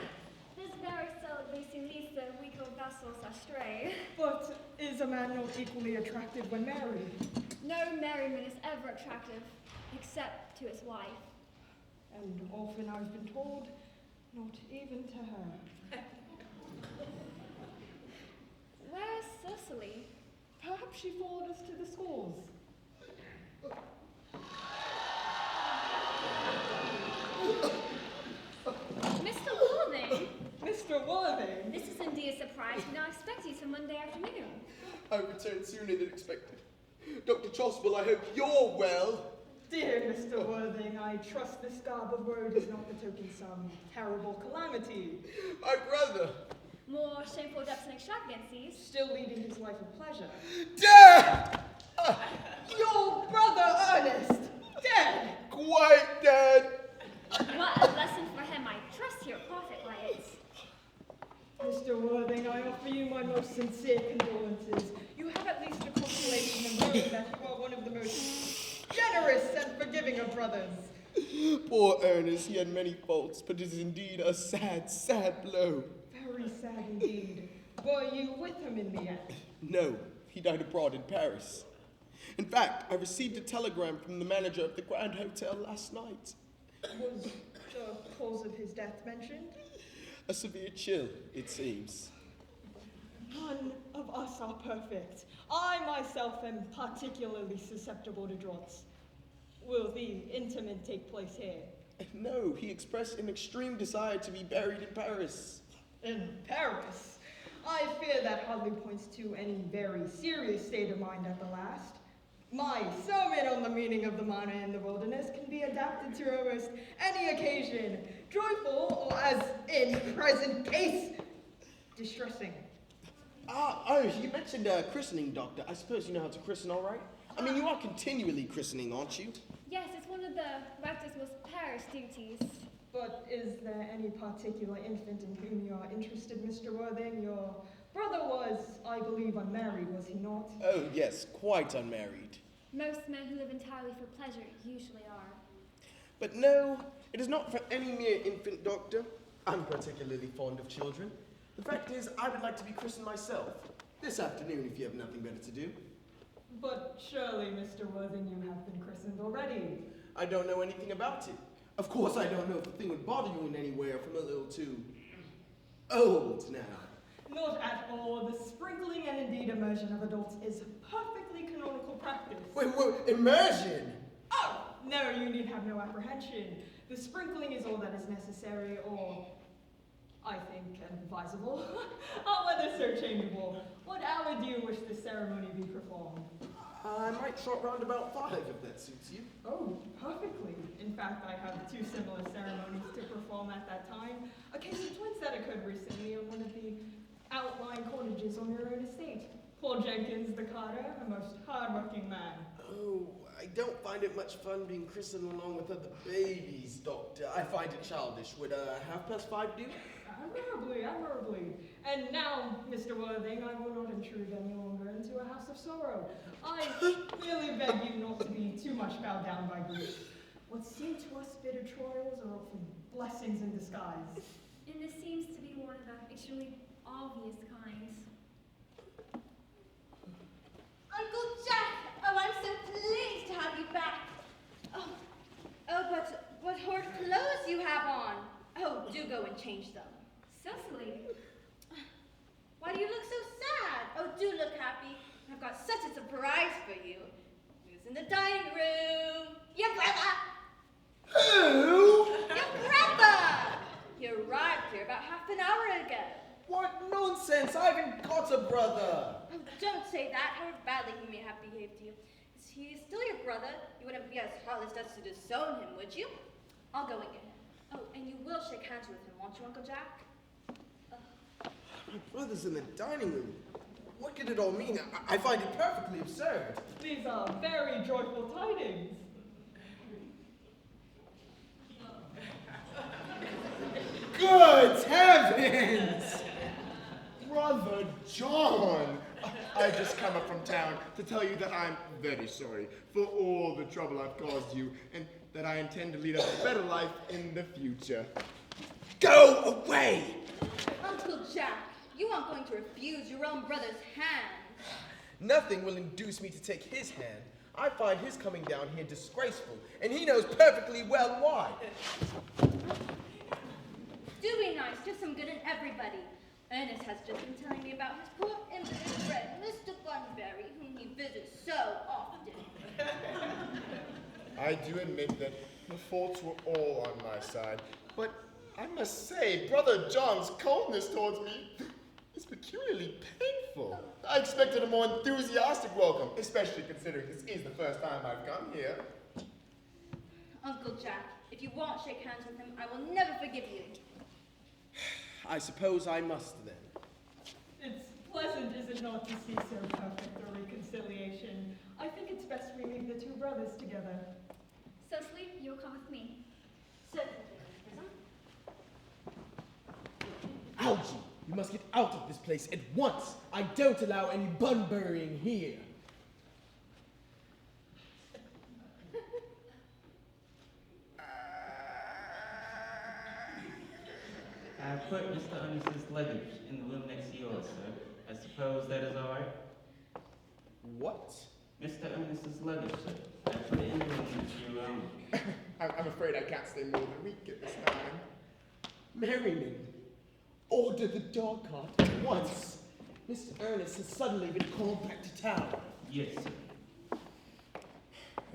This very celibacy leads the weaker vessels astray. But is a man not equally attractive when married? No married is ever attractive, except to his wife. And often I've been told, not even to her. Where's Cecily? Perhaps she followed us to the schools. Mr. Worthing! Mr. Worthing? This is indeed a surprise. We now expect you till Monday afternoon. I returned sooner than expected. Dr. Choswell, I hope you're well. Dear Mr. Worthing, I trust this garb of woad is not the token of some terrible calamity. My brother. More shameful depths and extravagancies. Still leading his life of pleasure. Dead! Your brother Earnest! Dead! Quite dead! What a lesson for him. I trust he'll profit by it. Mr. Worthing, I offer you my most sincere condolences. You have at least a consolation in knowing that you are one of the most generous and forgiving of brothers. Poor Ernest, he had many faults, but it is indeed a sad, sad blow. Very sad indeed. Were you with him in the end? No, he died abroad in Paris. In fact, I received a telegram from the manager of the Grand Hotel last night. Was the cause of his death mentioned? A severe chill, it seems. None of us are perfect. I myself am particularly susceptible to draughts. Will the intimate take place here? No, he expressed an extreme desire to be buried in Paris. In Paris? I fear that hardly points to any very serious state of mind at the last. My sermon on the meaning of the manna in the wilderness can be adapted to almost any occasion, joyful or, as in present case, distressing. You mentioned christening, Doctor. I suppose you know how to christen, all right? I mean, you are continually christening, aren't you? Yes, it's one of the rector's most perilous duties. But is there any particular infant in whom you are interested, Mr. Worthing? Your brother was, I believe, unmarried, was he not? Oh, yes, quite unmarried. Most men who live entirely for pleasure usually are. But no, it is not for any mere infant, Doctor. I'm particularly fond of children. The fact is, I would like to be christened myself. This afternoon, if you have nothing better to do. But surely, Mr. Worthing, you have been christened already. I don't know anything about it. Of course, I don't know if the thing would bother you in any way or if I'm a little too old now. Not at all. The sprinkling and indeed immersion of adults is perfectly canonical practice. Wait, immersion? Oh, no, you need have no apprehension. The sprinkling is all that is necessary, or I think, advisable. Whether so changeable. What hour do you wish the ceremony be performed? I might trot round about 5 if that suits you. Oh, perfectly. In fact, I have 2 similar ceremonies to perform at that time. A case of twins that occurred recently on one of the outlying cottages on your own estate. Paul Jenkins, the carter, a most hard-working man. Oh, I don't find it much fun being christened along with other babies, Doctor. I find it childish. Would 5:30 do? Admirably, admirably. And now, Mr. Worthing, I will not intrude any longer into a house of sorrow. I really beg you not to be too much bowed down by grief. What seem to us bitter trials are often blessings in disguise. And this seems to be one of the extremely obvious kinds. Uncle Jack! Oh, I'm so pleased to have you back. Oh, but what horrid clothes you have on. Oh, do go and change them. Cecily, Why do you look so sad? Oh, do look happy. I've got such a surprise for you. Who's in the dining room? Your brother! Who? Your brother! He arrived here about half an hour ago. What nonsense! I haven't got a brother! Oh, don't say that, however badly he may have behaved to you. Is he still your brother? You wouldn't be as heartless as to disown him, would you? I'll go and get him. Oh, and you will shake hands with him, won't you, Uncle Jack? My brother's in the dining room. What could it all mean? I find it perfectly absurd. These are very joyful tidings. Good heavens! Brother John! I just come up from town to tell you that I'm very sorry for all the trouble I've caused you, and that I intend to lead a better life in the future. Go away! Uncle Jack, you aren't going to refuse your own brother's hand. Nothing will induce me to take his hand. I find his coming down here disgraceful, and he knows perfectly well why. Do be nice, do some good in everybody. Ernest has just been telling me about his poor invalid friend, Mr. Bunbury, whom he visits so often. I do admit that the faults were all on my side, but I must say, Brother John's coldness towards me is peculiarly painful. I expected a more enthusiastic welcome, especially considering this is the first time I've come here. Uncle Jack, if you won't shake hands with him, I will never forgive you. I suppose I must then. It's pleasant, is it not, to see so perfect a reconciliation. I think it's best we leave the 2 brothers together. Cecily, you'll come with me. Certainly, Prism. Algie, you must get out of this place at once. I don't allow any Bunburying here. I put Mr. Earnest's luggage in the room next to yours, sir. I suppose that is all right? What? Mr. Earnest's luggage, sir. I put it in the room next to your own. I'm afraid I can't stay more than a week at this time. Merriman, order the dog cart at once. Mr. Earnest has suddenly been called back to town. Yes, sir.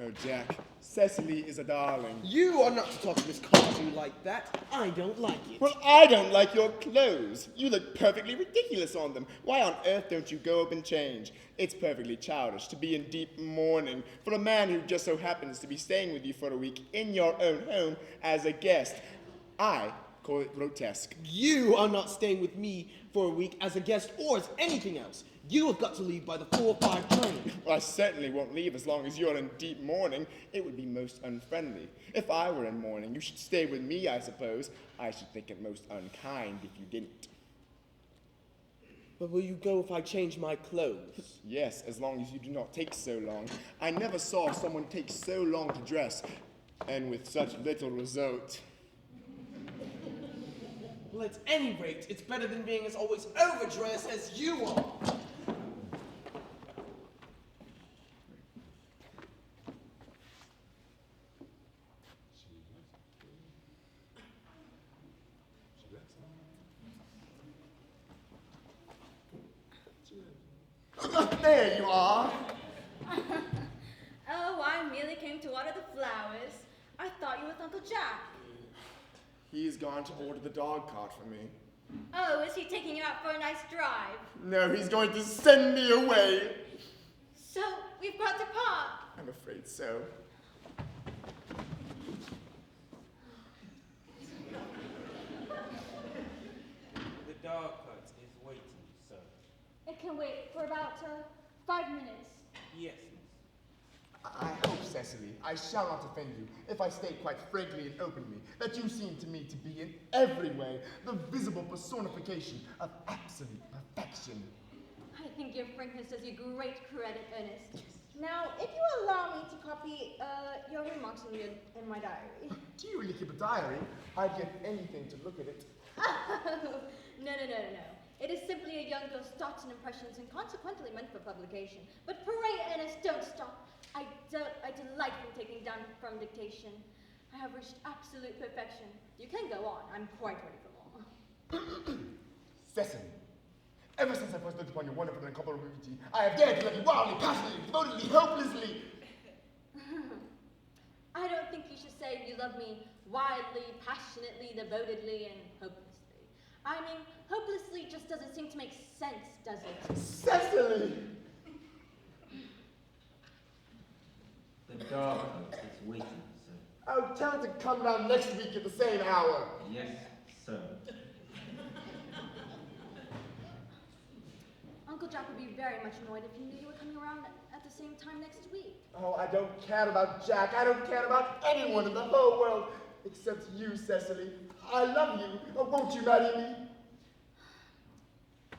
Oh, Jack, Cecily is a darling. You are not to talk to Miss Cardew like that. I don't like it. Well, I don't like your clothes. You look perfectly ridiculous on them. Why on earth don't you go up and change? It's perfectly childish to be in deep mourning for a man who just so happens to be staying with you for a week in your own home as a guest. I call it grotesque. You are not staying with me for a week as a guest or as anything else. You have got to leave by the 4:05 train. Well, I certainly won't leave as long as you're in deep mourning. It would be most unfriendly. If I were in mourning, you should stay with me, I suppose. I should think it most unkind if you didn't. But will you go if I change my clothes? Yes, as long as you do not take so long. I never saw someone take so long to dress, and with such little result. Well, at any rate, it's better than being as always overdressed as you are. There you are. Oh, I merely came to water the flowers. I thought you were with Uncle Jack. He's gone to order the dog cart for me. Oh, is he taking you out for a nice drive? No, he's going to send me away. So, we've got to part. I'm afraid so. The dog cart is waiting, sir. It can wait for about 5 minutes. Yes, I hope, Cecily, I shall not offend you if I state quite frankly and openly that you seem to me to be in every way the visible personification of absolute perfection. I think your frankness does you great credit, Ernest. Now, if you allow me to copy your remarks in my diary. Do you really keep a diary? I'd give anything to look at it. No. It is simply a young girl's thoughts and impressions and consequently meant for publication. But pray, Ernest, don't stop. I delight in taking down from dictation. I have reached absolute perfection. You can go on. I'm quite ready for more. Cecily, ever since I first looked upon your wonderful and incomparable beauty, I have dared to love you wildly, passionately, devotedly, hopelessly. I don't think you should say you love me wildly, passionately, devotedly, and hopelessly. I mean, hopelessly just doesn't seem to make sense, does it? Cecily! The dog is waiting, sir. Oh, tell her to come down next week at the same hour. Yes, sir. Uncle Jack would be very much annoyed if he knew you were coming around at the same time next week. Oh, I don't care about Jack. I don't care about anyone in the whole world except you, Cecily. I love you. Oh, won't you marry me?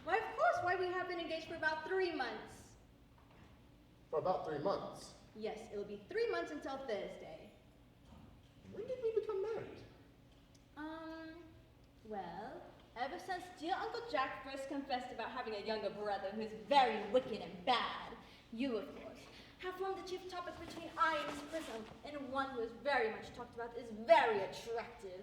Why, of course. Why, we have been engaged for about 3 months. For about 3 months. Yes, it'll be 3 months until Thursday. When did we become married? Well, ever since dear Uncle Jack first confessed about having a younger brother who is very wicked and bad, you, of course, have formed the chief topic between I and Miss Prism, and one who is very much talked about is very attractive.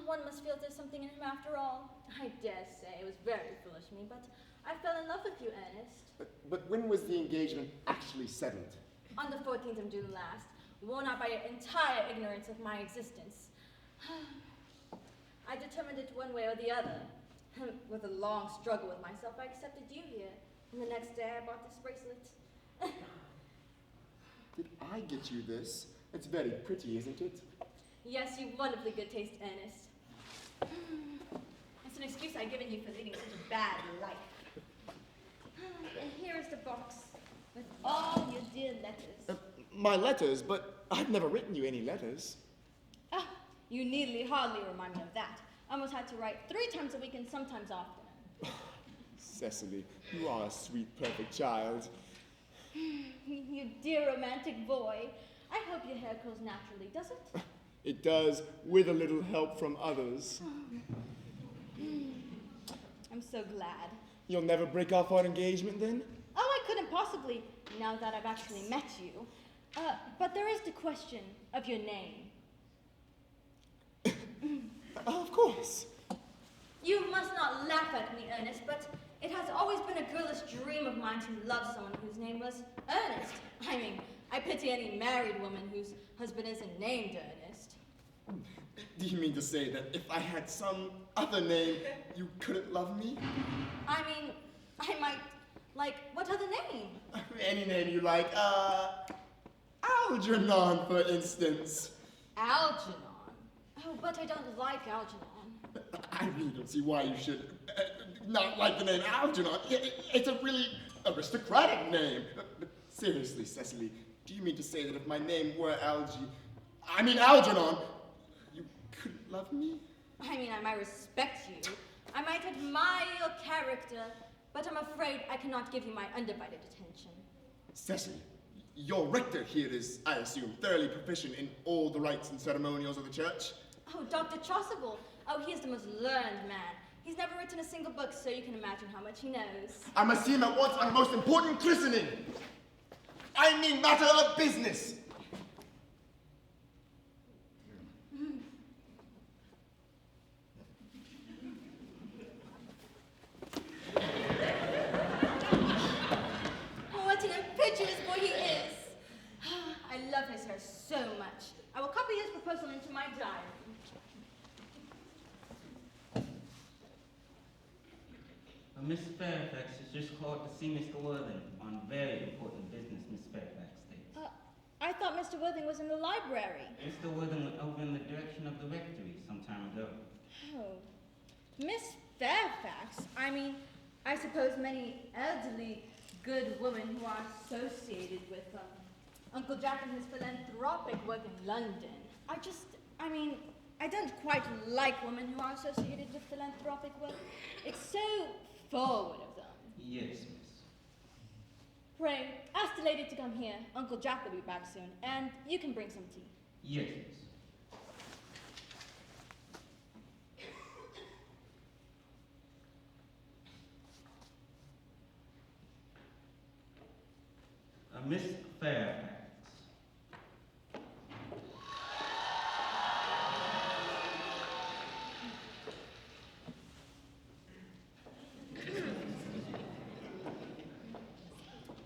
One must feel there's something in him after all. I dare say it was very foolish of me, but I fell in love with you, Ernest. But when was the engagement actually settled? On the 14th of June last, worn out by your entire ignorance of my existence. I determined it one way or the other. With a long struggle with myself, I accepted you here. And the next day I bought this bracelet. Did I get you this? It's very pretty, isn't it? Yes, you've wonderfully good taste, Ernest. It's an excuse I've given you for leading such a bad life. And here is the box with all your dear letters. My letters? But I've never written you any letters. Ah, you needly hardly remind me of that. I almost had to write 3 times a week and sometimes oftener. Cecily, you are a sweet, perfect child. You dear romantic boy. I hope your hair curls naturally, does it? It does, with a little help from others. I'm so glad. You'll never break off our engagement, then? Oh, I couldn't possibly, now that I've actually met you. But there is the question of your name. Of course. You must not laugh at me, Ernest, but it has always been a girlish dream of mine to love someone whose name was Earnest. I mean, I pity any married woman whose husband isn't named Earnest. Do you mean to say that if I had some other name, you couldn't love me? I mean, I might, like, what other name? Any name you like. Algernon, for instance. Algernon? Oh, but I don't like Algernon. I really don't see why you should not like the name Algernon. It's a really aristocratic name. But seriously, Cecily, do you mean to say that if my name were Algernon, you couldn't love me? I mean, I might respect you. I might admire your character, but I'm afraid I cannot give you my undivided attention. Cecily, your rector here is, I assume, thoroughly proficient in all the rites and ceremonials of the church. Oh, Dr. Chasuble. Oh, he is the most learned man. He's never written a single book, so you can imagine how much he knows. I must see him at once on the most important christening. I mean matter of business. What an impetuous boy he is. I love his hair so much. I will copy his proposal into my diary. Miss Fairfax has just called to see Mr. Worthing on very important business, Miss Fairfax states. I thought Mr. Worthing was in the library. Mr. Worthing went over in the direction of the rectory some time ago. Oh. Miss Fairfax? I mean, I suppose many elderly, good women who are associated with Uncle Jack and his philanthropic work in London. I don't quite like women who are associated with philanthropic work. It's so forward of them. Yes, miss. Pray, ask the lady to come here. Uncle Jack will be back soon, and you can bring some tea. Yes, miss. Miss Fairfax.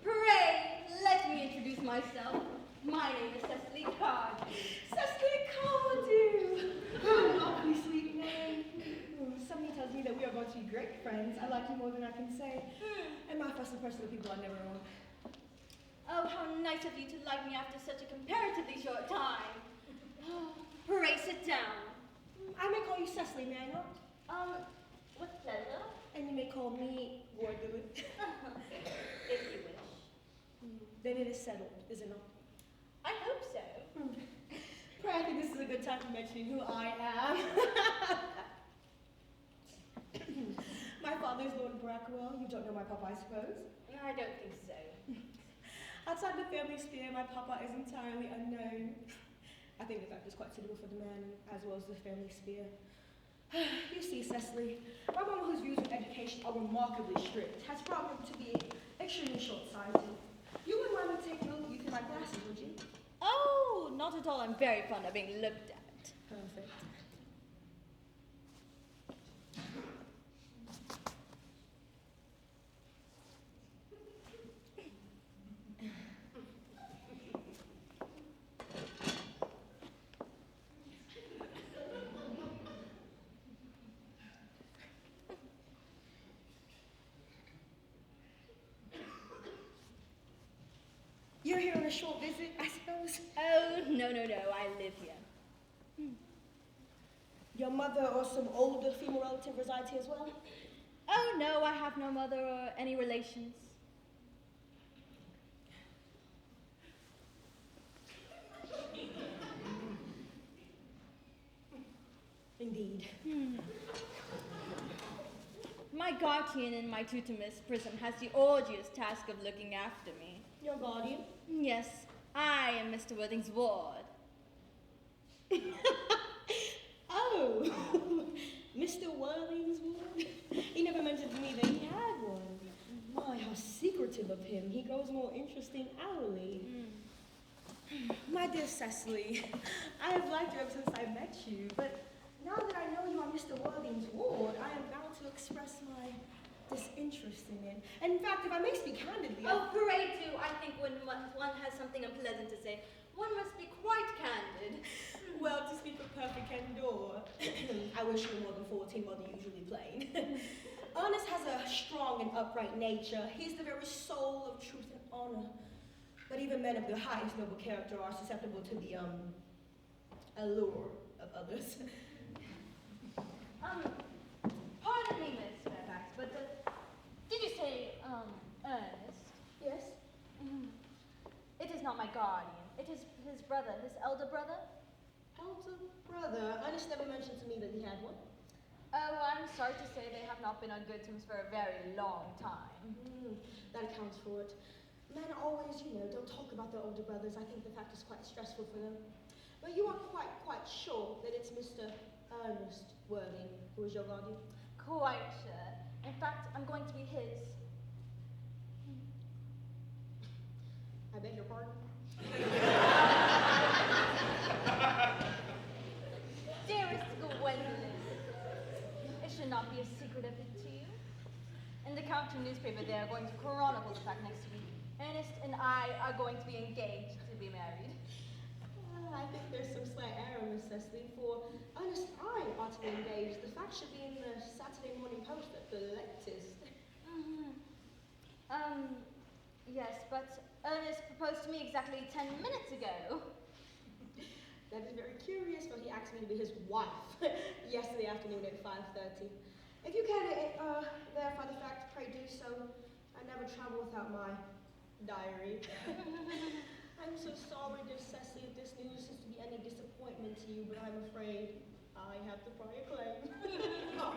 Pray, let me introduce myself. My name is Cecily Cardew. Cecily Cardew! Oh, lovely, sweet name. Somebody tells me that we are going to be great friends. I like you more than I can say. And my first impression of people I never wrong. Oh, how nice of you to like me after such a comparatively short time. Pray, sit down. I may call you Cecily, may I not? With pleasure. And you may call me Wardley. If you wish. Then it is settled, is it not? I hope so. Pray, I think this is a good time for mentioning who I am. My father is Lord Brackwell. You don't know my papa, I suppose? I don't think so. Outside the family sphere, my papa is entirely unknown. I think the fact is quite suitable for the man as well as the family sphere. You see, Cecily, my mama, whose views on education are remarkably strict, has brought him to be extremely short-sighted. You wouldn't mind me taking a look at you through my glasses, would you? Oh, not at all. I'm very fond of being looked at. Perfect. You're here on a short visit, I suppose? Oh, no. I live here. Your mother or some older female relative resides here as well? Oh, no, I have no mother or any relations. Indeed. My guardian in my tutor Miss Prism has the arduous task of looking after me. Your guardian? Yes, I am Mr. Worthing's ward. Oh, Mr. Worthing's ward? He never mentioned to me that he had one. My, how secretive of him. He grows more interesting hourly. My dear Cecily, I have liked you ever since I met you, but now that I know you are Mr. Worthing's ward, I am bound to express my disinterest in it. And in fact, if I may speak candidly... Oh, pray do. I think when one has something unpleasant to say, one must be quite candid. Well, to speak of perfect candor, I wish you were more than 14, mother, usually plain. Earnest has a strong and upright nature. He's the very soul of truth and honor. But even men of the highest noble character are susceptible to the, allure of others. Pardon me, Miss Fairfax, but did you say, Ernest? Yes? It is not my guardian. It is his brother, his elder brother. Elder brother. Ernest never mentioned to me that he had one. Oh, I'm sorry to say they have not been on good terms for a very long time. That accounts for it. Men always, don't talk about their older brothers. I think the fact is quite stressful for them. But you are quite sure that it's Mr. Earnest Worthing who is your guardian? Quite sure. In fact, I'm going to be his. I beg your pardon? Dearest Gwendolyn, it should not be a secret of it to you. In the county newspaper, they are going to chronicle the fact next week. Ernest and I are going to be engaged to be married. I think there's some slight error, Miss Cecily, for Ernest and I ought to be engaged. The fact should be in the Saturday Morning Post at the latest. Yes, but Ernest proposed to me exactly 10 minutes ago. That is very curious, for he asked me to be his wife yesterday afternoon at 5:30. If you care to verify the fact, pray do so. I never travel without my diary. I'm so sorry, dear Cecily, if this news is to be any disappointment to you, but I'm afraid I have the prior claim. Oh.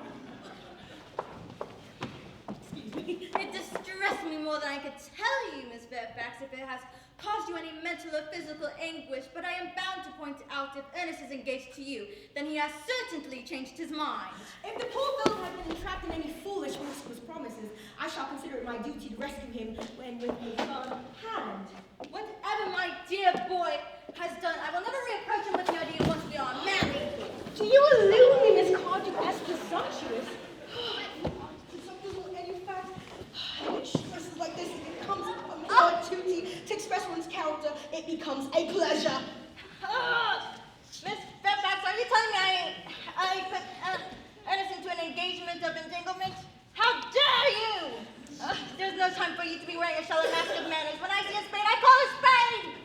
Excuse me. It distressed me more than I could tell you, Miss Fairfax, if it has caused you any mental or physical anguish, but I am bound to point out if Ernest is engaged to you, then he has certainly changed his mind. If the poor fellow had been entrapped in any foolish promiscuous promises, I shall consider it my duty to rescue him when with a firm hand. Whatever my dear boy has done, I will never reapproach him with the idea once we are married. Do you allude me, Miss Cardew, as presumptuous? Presumptuous, and in fact, in expressions like this, it becomes a mere duty to express one's character. It becomes a pleasure. Miss Fairfax, are you telling me I put Ernest into an engagement of entanglement? How dare you! There's no time for you to be wearing a shallow mask of manners. When I see a spade, I call a spade!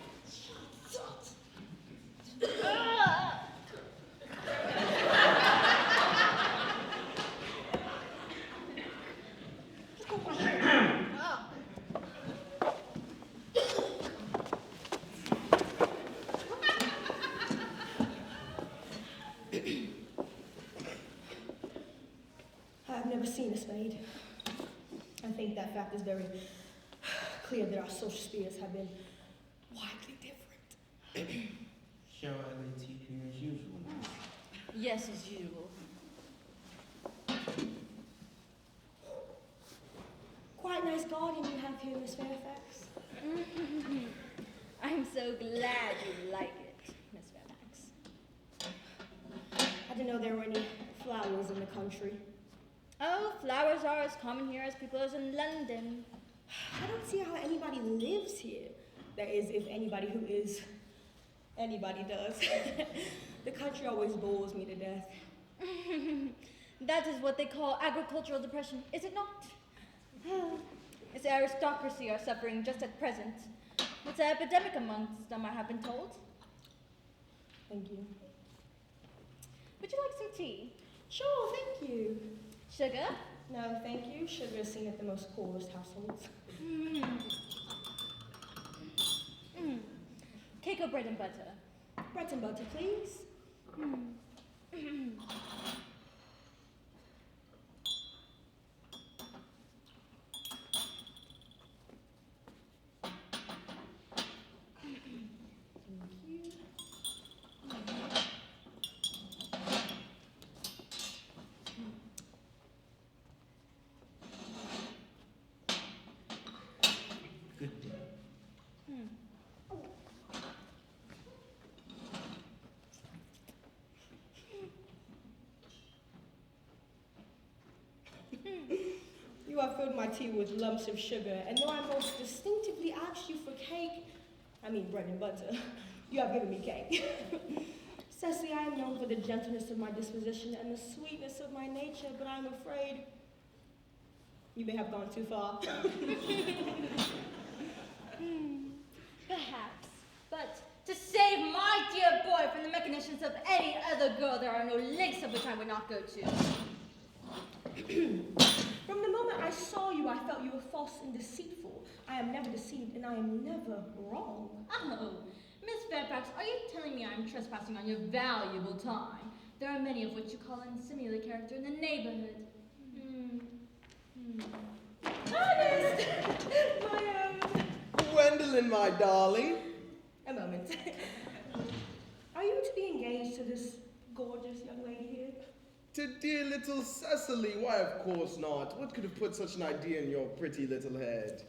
I've never seen a spade. I think that fact is very clear that our social spheres have been widely different. Shall I let you here as usual? Yes, as usual. Quite nice garden you have here, Miss Fairfax. I'm so glad you like it, Miss Fairfax. I didn't know there were any flowers in the country. Oh, flowers are as common here as people is in London. I don't see how anybody lives here. That is, if anybody who is, anybody does. The country always bores me to death. That is what they call agricultural depression, is it not? Its aristocracy are suffering just at present. It's an epidemic amongst them, I have been told. Thank you. Would you like some tea? Sure, thank you. Sugar? No, thank you. Sugar is seen at the most poorest households. Cake or bread and butter? Bread and butter, please. Good day. You have filled my tea with lumps of sugar, and though I most distinctively asked you for cake, bread and butter, you have given me cake. Cecily, I am known for the gentleness of my disposition and the sweetness of my nature, but I'm afraid you may have gone too far. Perhaps, but to save my dear boy from the machinations of any other girl, there are no lengths of which I would not go to. From the moment I saw you, I felt you were false and deceitful. I am never deceived, and I am never wrong. Oh, Miss Fairfax, are you telling me I'm trespassing on your valuable time? There are many of which you call unsimilar character in the neighborhood. Ernest! My Gwendolyn, my darling. A moment. Are you to be engaged to this gorgeous young lady here? To dear little Cecily? Why, of course not. What could have put such an idea in your pretty little head?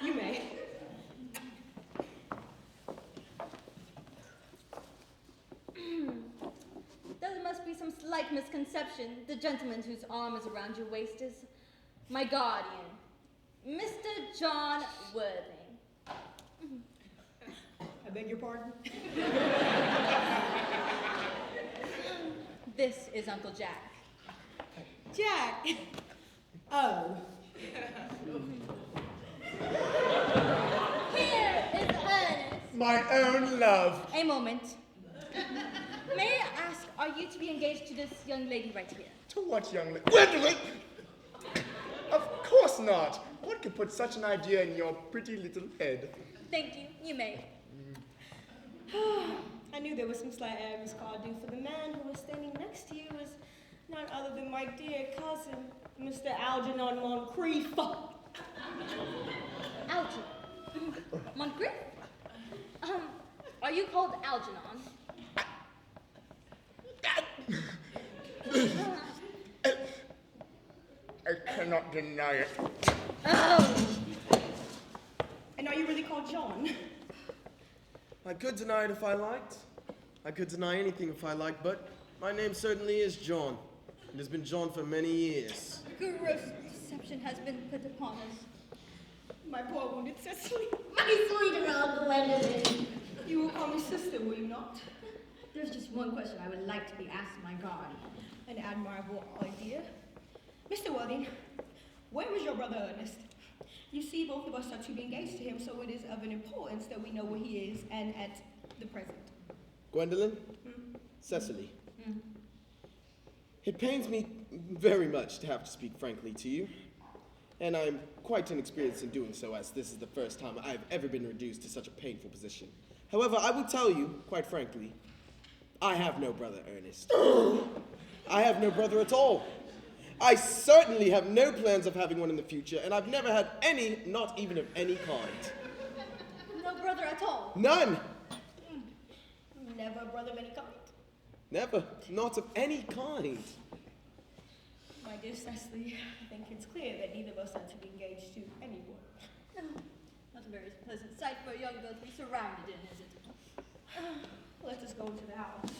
You may. There must be some slight misconception. The gentleman whose arm is around your waist is my guardian, Mr. John Worthing. I beg your pardon? This is Uncle Jack. Jack! Oh. my own love. A moment. May I ask, are you to be engaged to this young lady right here? To what young lady? Gwendolyn! Of course not. What could put such an idea in your pretty little head? Thank you. You may. I knew there was some slight air of miscarding, for the man who was standing next to you was none other than my dear cousin, Mr. Algernon Moncrief. Algernon. Moncrief? Are you called Algernon? I cannot deny it. Oh! And are you really called John? I could deny it if I liked. I could deny anything if I liked, but my name certainly is John. It has been John for many years. Gross deception has been put upon us. My poor wounded Cecily. My sweet girl, Gwendolyn. You will call me sister, will you not? There's just one question I would like to be asked my guardian. An admirable idea. Mr. Worthing, where is your brother Ernest? You see, both of us are to be engaged to him, so it is of an importance that we know where he is and at the present. Gwendolyn? Cecily. It pains me very much to have to speak frankly to you, and I'm quite inexperienced in doing so, as this is the first time I've ever been reduced to such a painful position. However, I will tell you, quite frankly, I have no brother, Ernest. I have no brother at all. I certainly have no plans of having one in the future, and I've never had any, not even of any kind. No brother at all? None! Never a brother of any kind? Never. Not of any kind. My dear Cecily, I think it's clear that neither of us are to be engaged to anyone. No, not a very pleasant sight for a young girl to be surrounded in, is it? Let us go into the house.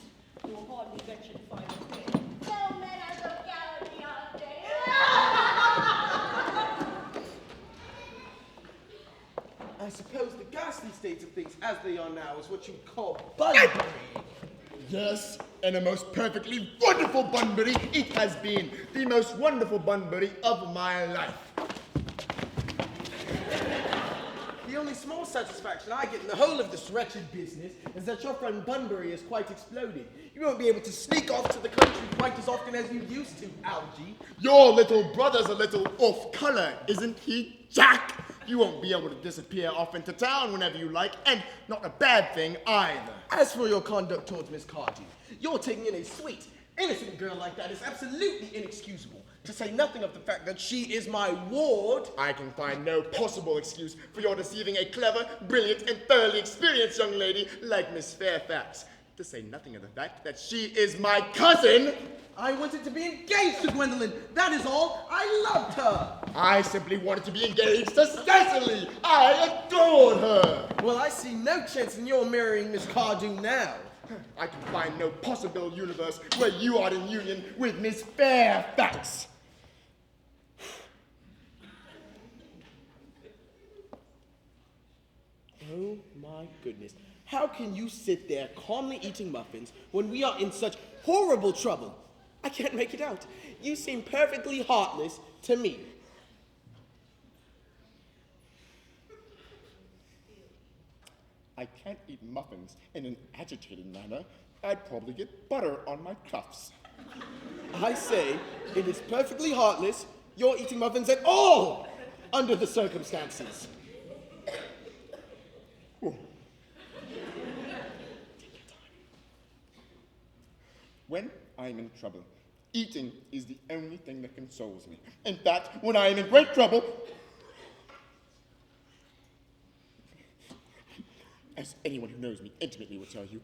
We will hardly venture to find a clear. No men are so cowardly, aren't they? I suppose the ghastly state of things as they are now is what you call Bunbury. Yes, and a most perfectly wonderful Bunbury it has been. The most wonderful Bunbury of my life. The only small satisfaction I get in the whole of this wretched business is that your friend Bunbury is quite exploded. You won't be able to sneak off to the country quite as often as you used to, Algie. Your little brother's a little off color, isn't he, Jack? You won't be able to disappear off into town whenever you like, and not a bad thing either. As for your conduct towards Miss Cardew, you're taking in a sweet, innocent girl like that is absolutely inexcusable, to say nothing of the fact that she is my ward. I can find no possible excuse for your deceiving a clever, brilliant, and thoroughly experienced young lady like Miss Fairfax. To say nothing of the fact that she is my cousin. I wanted to be engaged to Gwendolyn, that is all. I loved her. I simply wanted to be engaged to Cecily. I adored her. Well, I see no chance in your marrying Miss Cardew now. I can find no possible universe where you are in union with Miss Fairfax. Oh my goodness. How can you sit there calmly eating muffins when we are in such horrible trouble? I can't make it out. You seem perfectly heartless to me. I can't eat muffins in an agitated manner. I'd probably get butter on my cuffs. I say, it is perfectly heartless. You're eating muffins at all under the circumstances. Ooh. When I'm in trouble, eating is the only thing that consoles me. In fact, when I am in great trouble, as anyone who knows me intimately will tell you,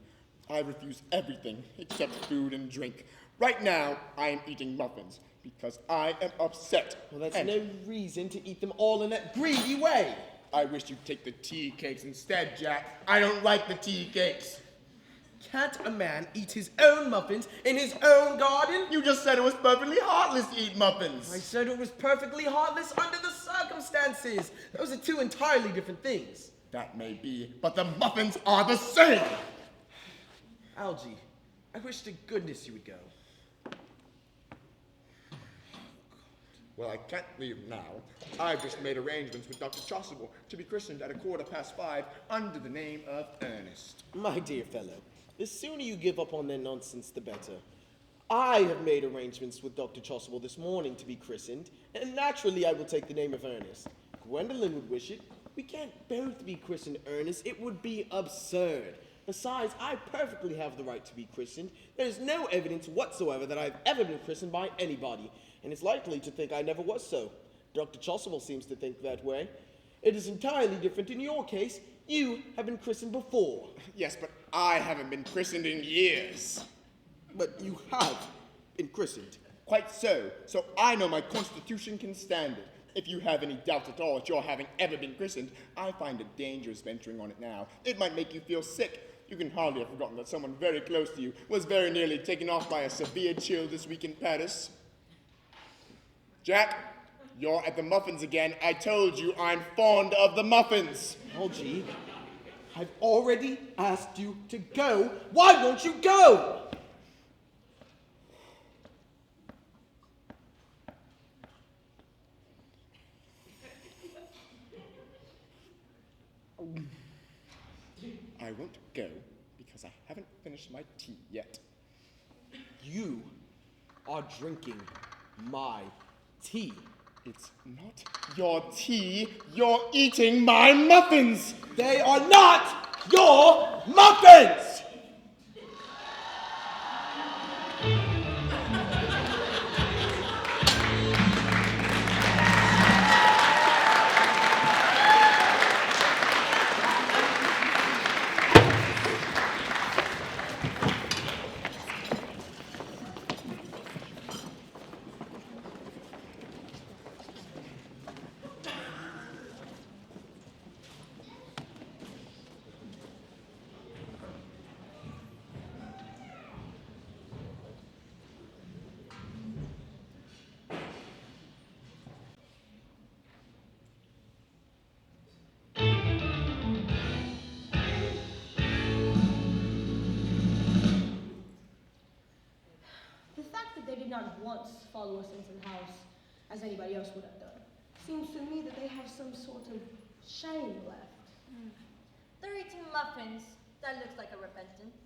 I refuse everything except food and drink. Right now, I am eating muffins because I am upset. Well, that's no reason to eat them all in that greedy way. I wish you'd take the tea cakes instead, Jack. I don't like the tea cakes. Can't a man eat his own muffins in his own garden? You just said it was perfectly heartless to eat muffins. I said it was perfectly heartless under the circumstances. Those are two entirely different things. That may be, but the muffins are the same. Algie, I wish to goodness you would go. Well, I can't leave now. I've just made arrangements with Dr. Chasuble to be christened at 5:15 under the name of Earnest. My dear fellow, the sooner you give up on that nonsense, the better. I have made arrangements with Dr. Chasuble this morning to be christened, and naturally I will take the name of Earnest. Gwendolyn would wish it. We can't both be christened Earnest. It would be absurd. Besides, I perfectly have the right to be christened. There's no evidence whatsoever that I've ever been christened by anybody, and it's likely to think I never was so. Dr. Chasuble seems to think that way. It is entirely different in your case. You have been christened before. Yes, but I haven't been christened in years. But you have been christened. Quite so. So I know my constitution can stand it. If you have any doubt at all at your having ever been christened, I find it dangerous venturing on it now. It might make you feel sick. You can hardly have forgotten that someone very close to you was very nearly taken off by a severe chill this week in Paris. Jack, you're at the muffins again. I told you I'm fond of the muffins. Algie, I've already asked you to go. Why won't you go? I won't go because I haven't finished my tea yet. You are drinking my tea. It's not your tea. You're eating my muffins. They are not your muffins! Not once follow us into the house, as anybody else would have done. Seems to me that they have some sort of shame left. They're eating muffins. That looks like a repentance.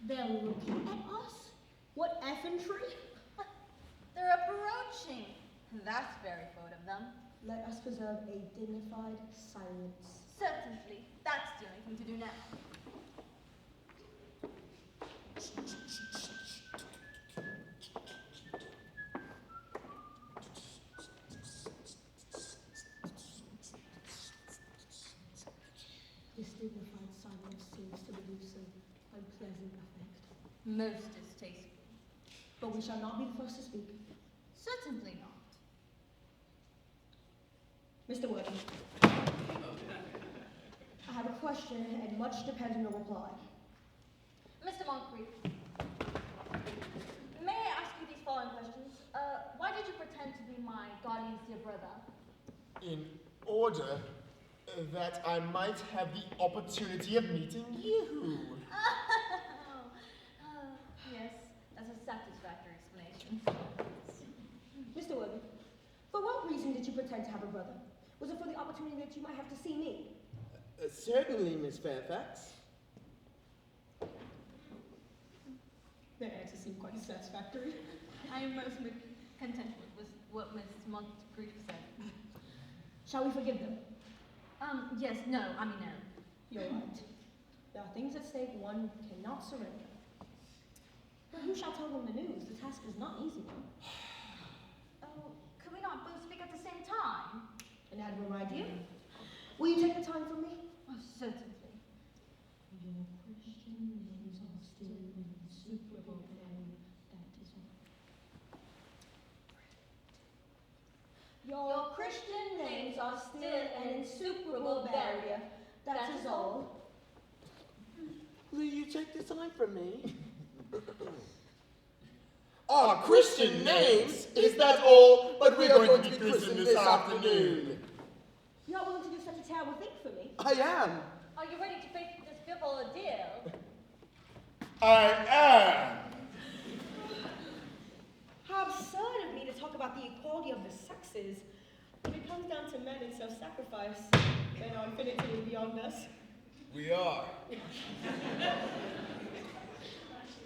They're looking at us? What effantry? They're approaching. That's very forward of them. Let us preserve a dignified silence. Certainly. That's the only thing to do now. This dignified silence seems to produce an unpleasant effect. Most distasteful. But we shall not be the first to speak. Certainly not. Mr. Worthing, I have a question, and much depends on your reply. Mr. Moncrief, may I ask you these following questions? Why did you pretend to be my guardian's dear brother? In order that I might have the opportunity of meeting you. Yes, that's a satisfactory explanation. Mr. Worthing, for what reason did you pretend to have a brother? Was it for the opportunity that you might have to see me? Certainly, Miss Fairfax. That answer seemed quite satisfactory. I am most content with what Miss Moncrief said. Shall we forgive them? Yes, no, I mean no. You're right. There are things at stake one cannot surrender. But who shall tell them the news? The task is not an easy one. Oh, could we not both speak at the same time? An admirable idea. Will you take the time from me? Oh, certainly. Your Christian names are still insuperable, and that is all. Your Christian names are still an insuperable barrier, that is all. Will you take the time from me? Our Christian names? Is that all? But we're going to be christened this afternoon. You're not willing to do such a terrible thing for me? I am. Are you ready to face this fearful ordeal? I am. How absurd of me to talk about the equality of the sexes. When it comes down to men and self-sacrifice, then our infinity is beyond us. We are.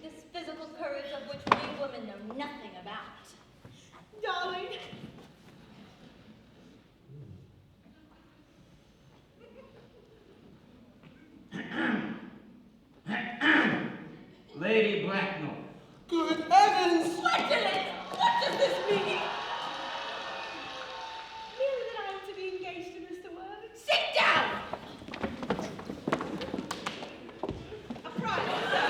This physical courage of which we women know nothing about. Darling. Lady Bracknell. Good heavens! Gwendolyn! What does this mean? Merely that I am to be engaged to Mr. Worthing. Sit down! A prize, sir.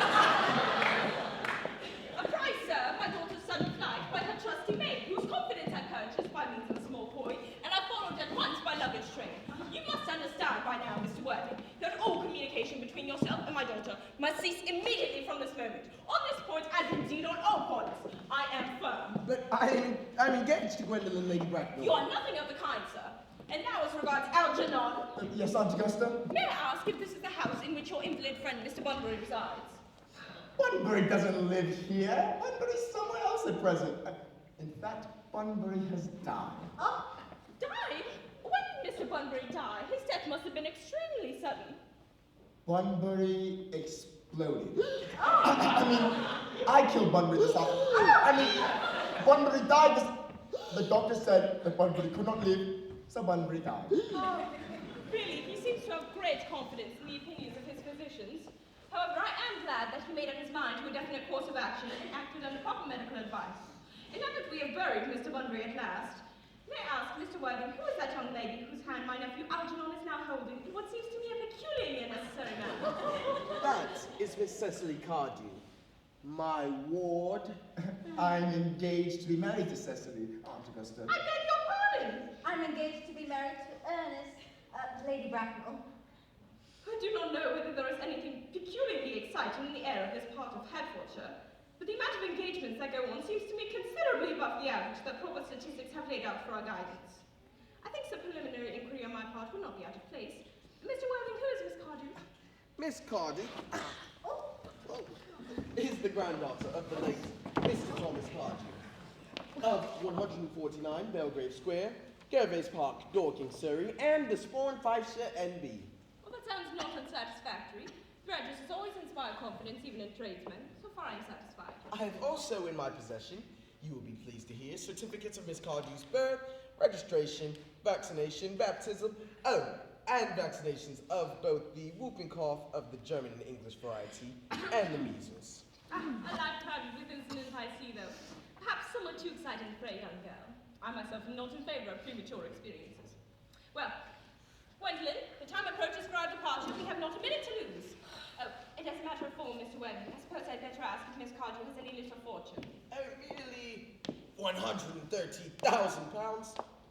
A prize, sir. My daughter's sudden flight by her trusty maid, whose confidence I purchased by means of a small coin, and I followed at once by luggage train. You must understand by now, Mr. Worthing, that all communication between yourself and my daughter must cease immediately from this moment. On this point, as indeed on all points, I am firm. But I'm engaged to Gwendolyn, Lady Bracknell. You are nothing of the kind, sir. And now as regards Algernon, Yes, Aunt Augusta? may I ask if this is the house in which your invalid friend Mr. Bunbury resides? Bunbury doesn't live here. Bunbury's somewhere else at present. In fact, Bunbury has died. Ah, died? When did Mr. Bunbury die? His death must have been extremely sudden. Bunbury exploded. I mean, I killed Bunbury this afternoon. Bunbury died this... The doctor said that Bunbury could not live, so Bunbury died. Oh, really, he seems to have great confidence in the opinions of his physicians. However, I am glad that he made up his mind to a definite course of action and acted under proper medical advice. And now that we have buried Mr. Bunbury at last, may I ask, Mr. Worthing, who is that young lady whose hand my nephew Algernon is now holding in what seems to me a peculiarly unnecessary manner? That is Miss Cecily Cardew, my ward. I'm engaged to be married to Cecily, Aunt Augusta. I beg your pardon! I'm engaged to be married to Ernest, Lady Bracknell. I do not know whether there is anything peculiarly exciting in the air of this part of Hertfordshire, but the amount of engagements that go on seems to me considerably above the average that proper statistics have laid out for our guidance. I think some preliminary inquiry on my part will not be out of place. Mr. Worthing, who is Miss Cardew? Miss Cardew is the granddaughter of the late Mr. Thomas Cardew of 149 Belgrave Square, Gervais Park, Dorking, Surrey, and the Sporn Fifeshire NB. Well, that sounds not unsatisfactory. Your address has always inspired confidence, even in tradesmen. So far, I am satisfied. I have also in my possession, you will be pleased to hear, certificates of Miss Cardew's birth, registration, vaccination, baptism, and vaccinations of both the whooping cough of the German and English variety and the measles. A lifetime with incidents I see, though. Perhaps somewhat too exciting for a young girl. I myself am not in favor of premature experiences. Well, Gwendolyn, the time approaches for our departure. We have not a minute to lose. Oh, and as a matter of form, Mr. Worthing, I suppose I'd better ask if Miss Cardew has any little fortune. Oh, really? £130,000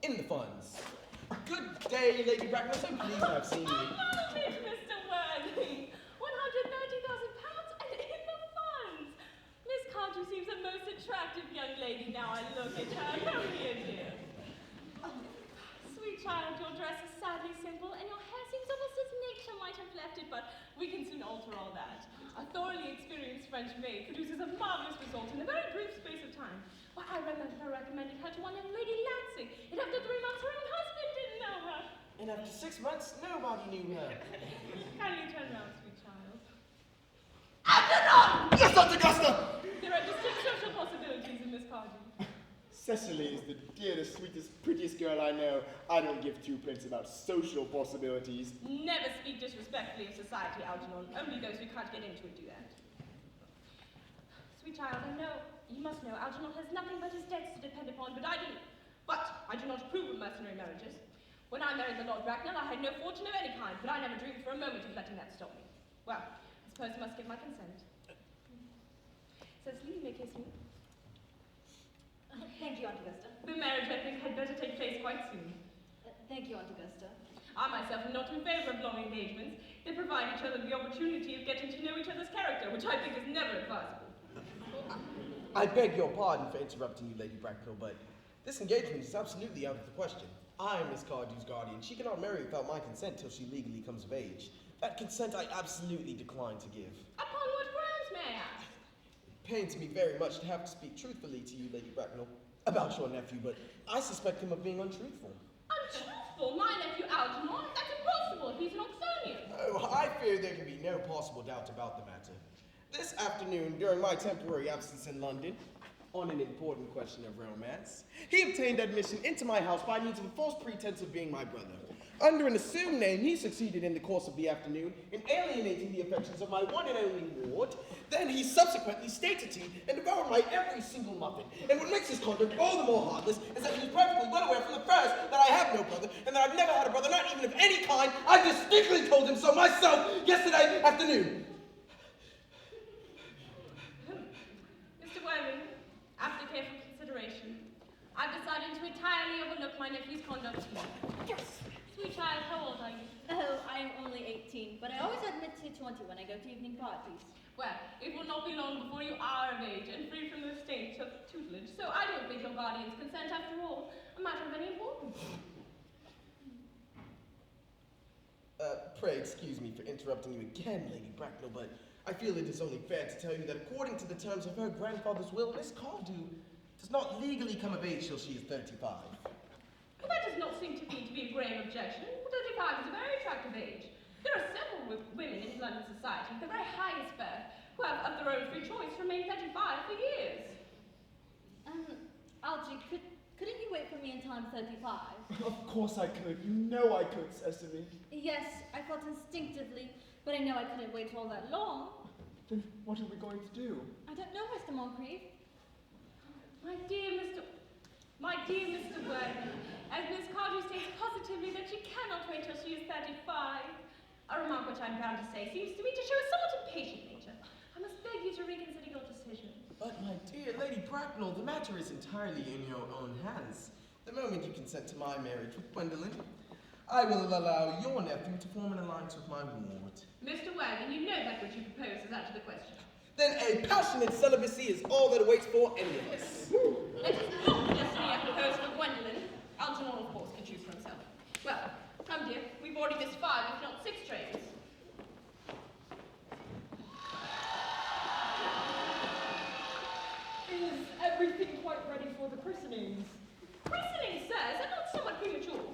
in the funds. Good day, Lady Bracknell. So pleased to have seen you. I love it, Mr. Worthing. £130,000 and in the funds. Miss Cardew seems a most attractive young lady now I look at her. Only a dear. Oh, sweet child, your dress is sadly simple, and your hair seems almost as nature might have left it, but we can soon alter all that. A thoroughly experienced French maid produces a marvelous result in a very brief space of time. Why, I remember recommending her to one young Lady Lansing, and after 3 months her own husband didn't know her. And after 6 months, nobody knew her. Kindly turn round, sweet child. Algernon! Yes, Aunt Augusta! There are distinct social possibilities in Miss Cardew. Cecily is the dearest, sweetest, prettiest girl I know. I don't give two pence about social possibilities. Never speak disrespectfully of society, Algernon. Only those who can't get into it do that. Sweet child, I know, you must know, Algernon has nothing but his debts to depend upon, but I do not approve of mercenary marriages. When I married the Lord Bracknell, I had no fortune of any kind, but I never dreamed for a moment of letting that stop me. Well, I suppose I must give my consent. Cecily, you may kiss me. Thank you, Aunt Augusta. The marriage, I think, had better take place quite soon. Thank you, Aunt Augusta. I myself am not in favor of long engagements. They provide each other the opportunity of getting to know each other's character, which I think is never advisable. I beg your pardon for interrupting you, Lady Bracknell, but this engagement is absolutely out of the question. I am Miss Cardew's guardian. She cannot marry without my consent till she legally comes of age. That consent I absolutely decline to give. Upon what grounds, may I ask? pains me very much to have to speak truthfully to you, Lady Bracknell, about your nephew, but I suspect him of being untruthful. Untruthful? My nephew Algernon? That's impossible. He's an Oxonian. Oh, I fear there can be no possible doubt about the matter. This afternoon, during my temporary absence in London, on an important question of romance, he obtained admission into my house by means of a false pretense of being my brother. Under an assumed name, he succeeded in the course of the afternoon in alienating the affections of my one and only ward. Then he subsequently stayed to tea and devoured my every single muffin. And what makes his conduct all the more heartless is that he was perfectly well aware from the first that I have no brother, and that I've never had a brother, not even of any kind. I distinctly told him so myself yesterday afternoon. Mr. Worthing, after careful consideration, I've decided to entirely overlook my nephew's conduct to you. Yes. Sweet child, how old are you? Oh, I am only 18, but I always admit to 20 when I go to evening parties. Well, it will not be long before you are of age and free from the state of tutelage, so I don't think your guardian's consent, after all, a matter of any importance. Pray excuse me for interrupting you again, Lady Bracknell, but I feel it is only fair to tell you that according to the terms of her grandfather's will, Miss Cardew does not legally come of age till she is 35. Well, that does not seem to me to be a grave objection. 35 is a very attractive age. There are several women in London society of the very highest birth who have, of their own free choice, remained 35 for years. Algie, couldn't you wait for me until I'm 35? Of course I could. You know I could, Cecily. Yes, I felt instinctively, but I know I couldn't wait all that long. Then what are we going to do? I don't know, Mr. Moncrief. My dear Mr. Worthing, as Miss Cardew states positively that she cannot wait till she is 35, a remark which I'm bound to say seems to me to show a somewhat impatient nature. I must beg you to reconsider your decision. But my dear Lady Bracknell, the matter is entirely in your own hands. The moment you consent to my marriage with Gwendolyn, I will allow your nephew to form an alliance with my ward. Mr. Worthing, you know that what you propose is out of the question. Then a passionate celibacy is all that awaits for any of us. It is not the destiny I propose for Gwendolyn. Algernon, of course, can choose for himself. Well, come dear, we've already missed 5, if not 6 trains. Is everything quite ready for the christenings? Christening, sir, is that not somewhat premature?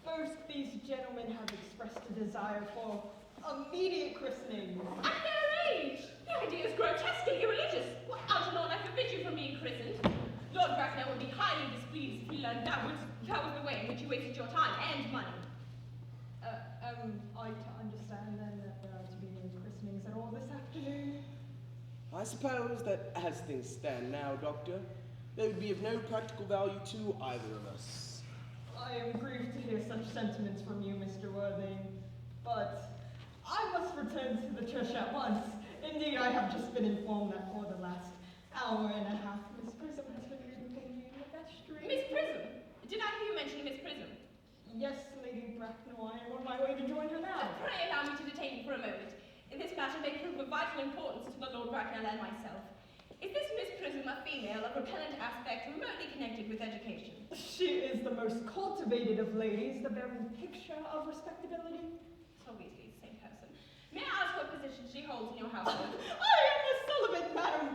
First, these gentlemen have expressed a desire for immediate christenings. At their age! The idea is grotesquely irreligious. Well, Algernon, I forbid you from being christened. Lord Bracknell would be highly displeased if he learned that was the way in which you wasted your time and money. I understand then that there are to be no christenings at all this afternoon. I suppose that as things stand now, Doctor, they would be of no practical value to either of us. I am grieved to hear such sentiments from you, Mr. Worthing, but I must return to the church at once. Indeed, I have just been informed that for the last hour and a half, Miss Prism has been reading me in the vestry. Miss Prism? Did I hear you mention Miss Prism? Yes, Lady Bracknell, I am on my way to join her now. Pray allow me to detain you for a moment. In this matter may prove of vital importance to the Lord Bracknell and myself. Is this Miss Prism a female of repellent aspect remotely connected with education? She is the most cultivated of ladies, the very picture of respectability. So obviously the same person. May I ask what position she holds in your household? I am Miss Sullivan, madam.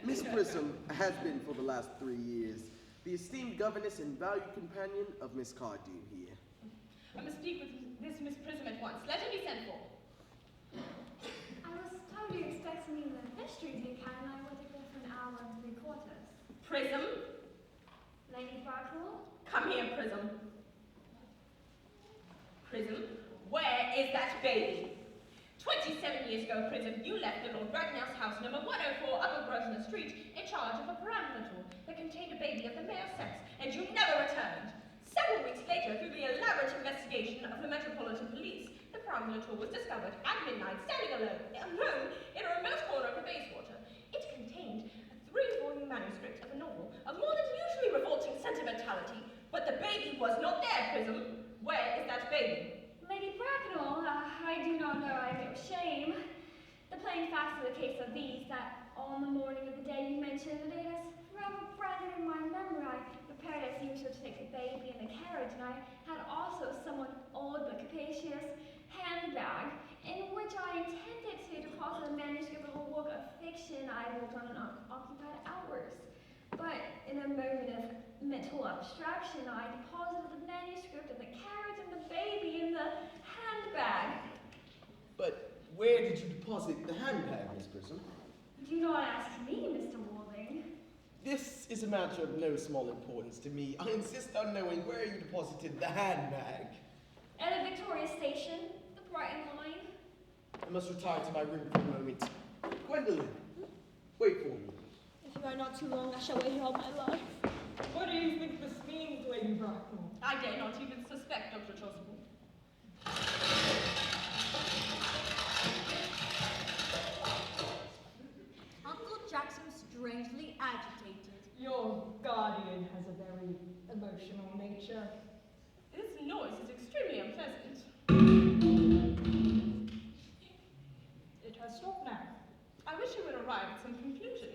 Miss Prism has been for the last 3 years the esteemed governess and valued companion of Miss Cardew here. I must speak with this Miss Prism at once. Let her be sent for. I was told you expected me in the vestry, dear Cat, and I waited there for an hour and 3/4. Prism? Lady Bracknell? Come here, Prism. Prism, where is that baby? 27 years ago, Prism, you left the Lord Bracknell's house, number 104, Upper Grosvenor Street, in charge of a perambulator that contained a baby of the male sex, and you never returned. Several weeks later, through the elaborate investigation of the Metropolitan Police, the perambulator was discovered at midnight, standing alone in a remote corner of the Bayswater. It contained a 3-volume manuscript of a novel of more than usually revolting sentimentality, but the baby was not there, Prism. Where is that baby? Lady Bracknell, I do not know, I feel shame. The plain facts of the case are these, that on the morning of the day you mentioned, it is rather branded in my memory. I prepared as usual to take the baby in the carriage, and I had also somewhat odd but capacious handbag, in which I intended to deposit a manuscript of a work of fiction I worked on in occupied hours. But in a moment of mental abstraction, I deposited the manuscript and the carrot and the baby in the handbag. But where did you deposit the handbag, Miss Prism? Do not ask me, Mr. Warding. This is a matter of no small importance to me. I insist on knowing where you deposited the handbag. At the Victoria Station, the Brighton line. I must retire to my room for a moment. Gwendolyn, wait for me. If you are not too long, I shall wait here all my life. What do you think this means, Lady Bracknell? I dare not even suspect, Dr. Chasuble. Uncle Jack seems strangely agitated. Your guardian has a very emotional nature. This noise is extremely unpleasant. It has stopped now. I wish you would arrive at some conclusion.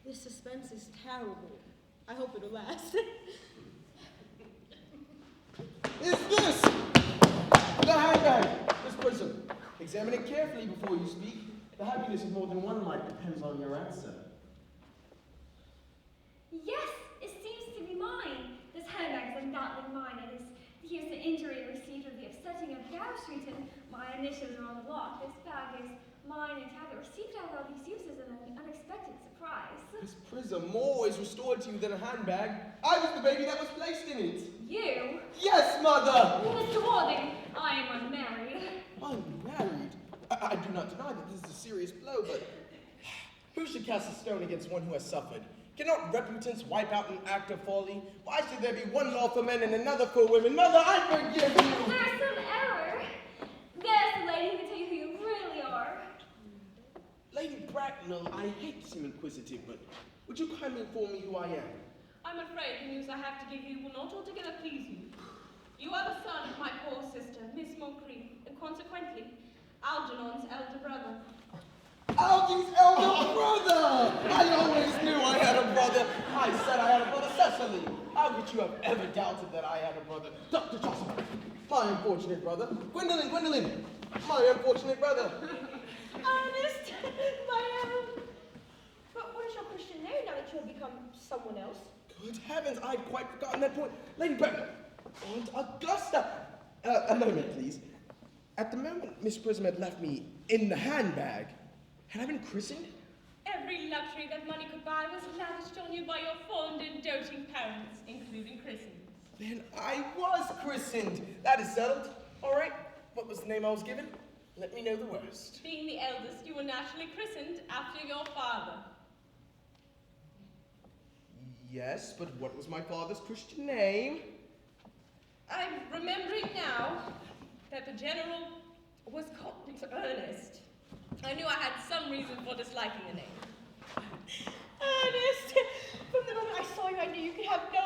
This suspense is terrible. I hope it'll last. Is this the handbag, Miss Prism? Examine it carefully before you speak. The happiness of more than one life depends on your answer. Yes, it seems to be mine. This handbag is undoubtedly mine. Here's the injury received with the upsetting of Gow Street, and my initials are on the lock. This bag is mine and tablet received out of all these uses and an unexpected surprise. Miss Prism, more is restored to you than a handbag. I was the baby that was placed in it. You? Yes, Mother! Mr. Warding, I am unmarried. Unmarried? I do not deny that this is a serious blow, but who should cast a stone against one who has suffered? Cannot reputants wipe out an act of folly? Why should there be one law for men and another for women? Mother, I forgive you! There's some error. There's the lady who can tell you who you really are. Lady Bracknell, I hate to seem inquisitive, but would you kindly inform me who I am? I'm afraid the news I have to give you will not altogether please you. You are the son of my poor sister, Miss Moncrief, and consequently, Algernon's elder brother. Algy's elder brother! I always knew I had a brother. I said I had a brother, Cecily. How could you have ever doubted that I had a brother? Dr. Chasuble, my unfortunate brother. Gwendolyn, my unfortunate brother. Ernest, But what is your Christian name now that you have become someone else? Good heavens, I'd quite forgotten that point. Lady Bracknell, Aunt Augusta. A moment, please. At the moment Miss Prism had left me in the handbag, had I been christened? Every luxury that money could buy was lavished on you by your fond and doting parents, including christenings. Then I was christened. That is settled. All right. What was the name I was given? Let me know the worst. Being the eldest, you were naturally christened after your father. Yes, but what was my father's Christian name? I'm remembering now that the general was called Earnest. I knew I had some reason for disliking the name. Ernest, from the moment I saw you, I knew you could have no